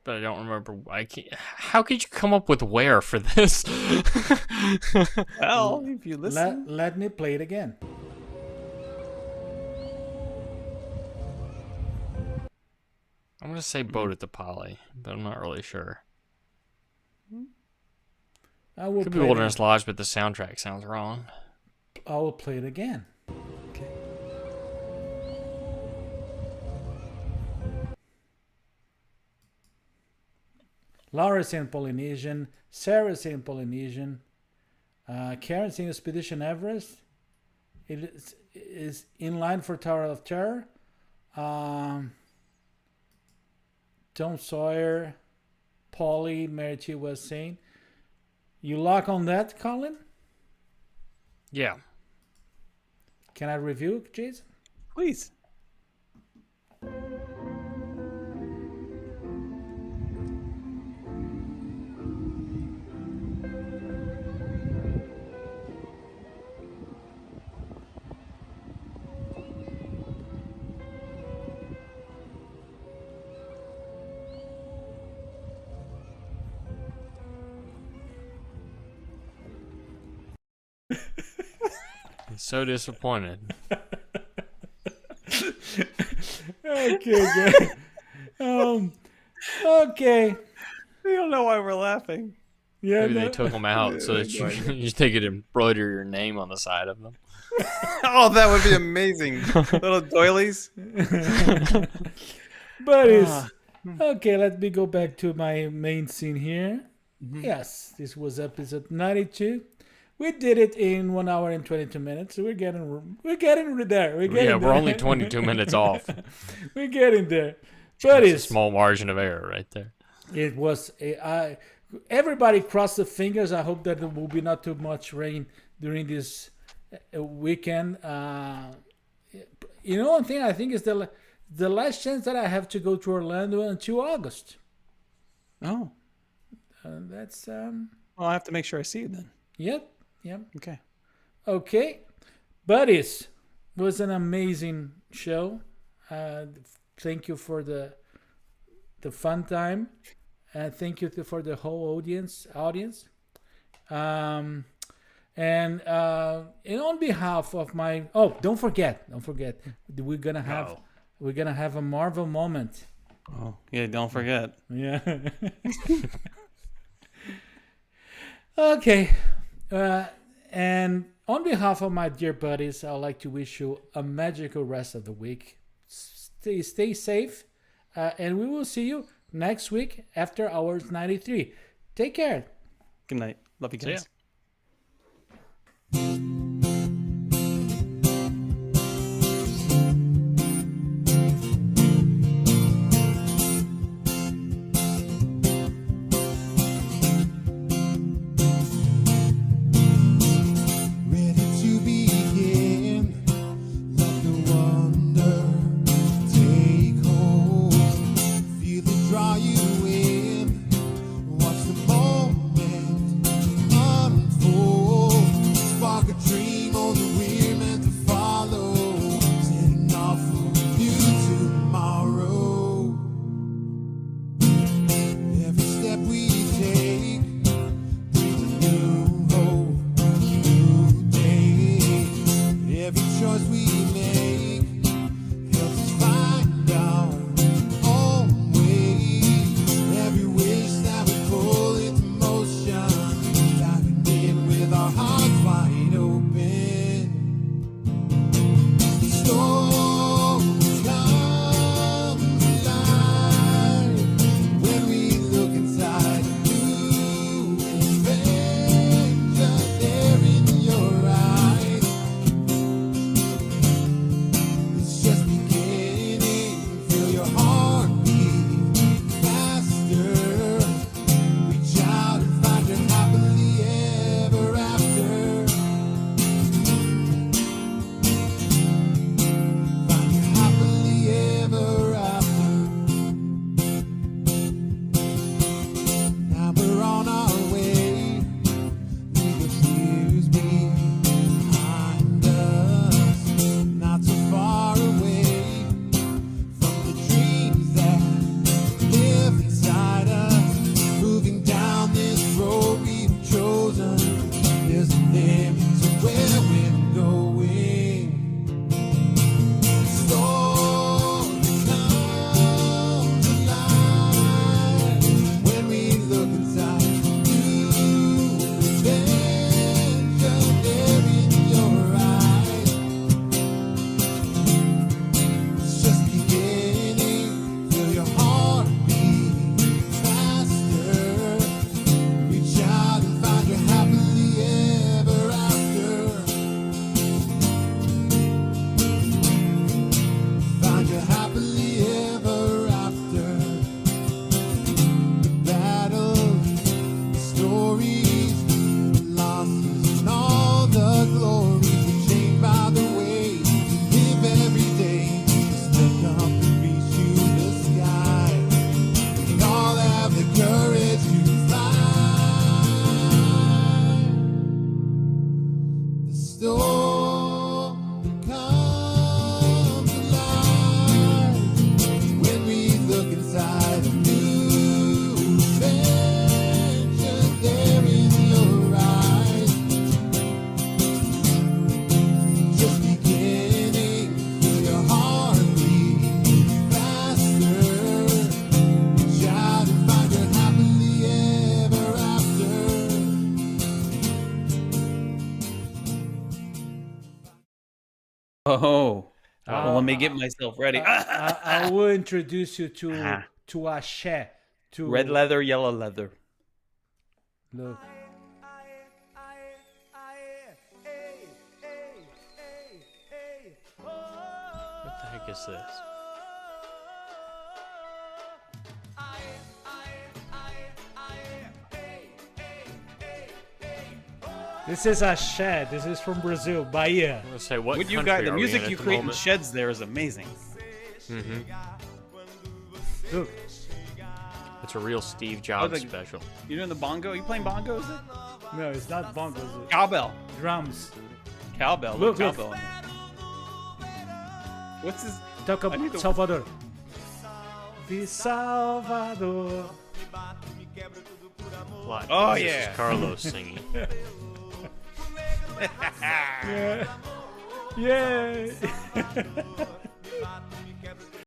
but I don't remember. I can't. How could you come up with where for this? Well, if you listen. let me play it again. I'm gonna say boat at the Poly, but I'm not really sure. I will Could be play Wilderness Lodge, but the soundtrack sounds wrong. I will play it again. Okay. Laura's saying Polynesian. Sarah's saying Polynesian. Karen's saying Expedition Everest. It is in line for Tower of Terror. Tom Sawyer, Polly, Mary T was saying. You lock on that, Colin? Yeah. Can I review, Jason? Please. So disappointed. Okay, good. Okay. We don't know why we're laughing. Yeah. Maybe no- they took them out so that you they could embroider your name on the side of them. Oh, that would be amazing. Little doilies. Buddies. Okay, let me go back to my main scene here. Yes, this was episode 92. We did it in 1 hour and 22 minutes. So we're getting there. We're only 22 minutes off. We're getting there. That's a Buddies, small margin of error right there. it was everybody cross the fingers. I hope that there will be not too much rain during this weekend. One thing I think is the last chance that I have to go to Orlando until August. Oh, That's well, I'll have to make sure I see you then. Yep. Okay. Okay, buddies, it was an amazing show. Thank you for the fun time, and thank you for the whole audience. And on behalf of my don't forget, we're gonna have a Marvel moment. Oh, yeah, don't forget. Yeah. Okay. And on behalf of my dear buddies, I'd like to wish you a magical rest of the week. Stay safe, and we will see you next week after hours 93. Take care. Good night. Love you See ya. guys. Ready to begin, let the wonder take hold. Feel it draw you in. Watch the moment unfold. Spark a dream on the we're meant to follow. Setting off for a new tomorrow. Every step we take brings a new hope. Every choice we make helps us find our own way. Every wish that we pull into motion, diving in with our hearts wide open. Storms come alive when we look inside a new adventure. Oh. Well, let me get myself ready. I will introduce you to a chef. To Red leather, yellow leather. Look. What the heck is this? This is a shed. This is from Brazil, Bahia. I'm gonna say what What you country got? The are we music in you at the create in moment? sheds there is amazing. Look. It's a real Steve Jobs the- special. You doing the bongo? You playing bongos? No, it's not bongos. It's Cowbell. drums. Cowbell. Look, Look, look. cowbell. What's this? Talk I about need to- Salvador. The Salvador. What? Oh, This yeah. is Carlos singing. Yeah. Yeah.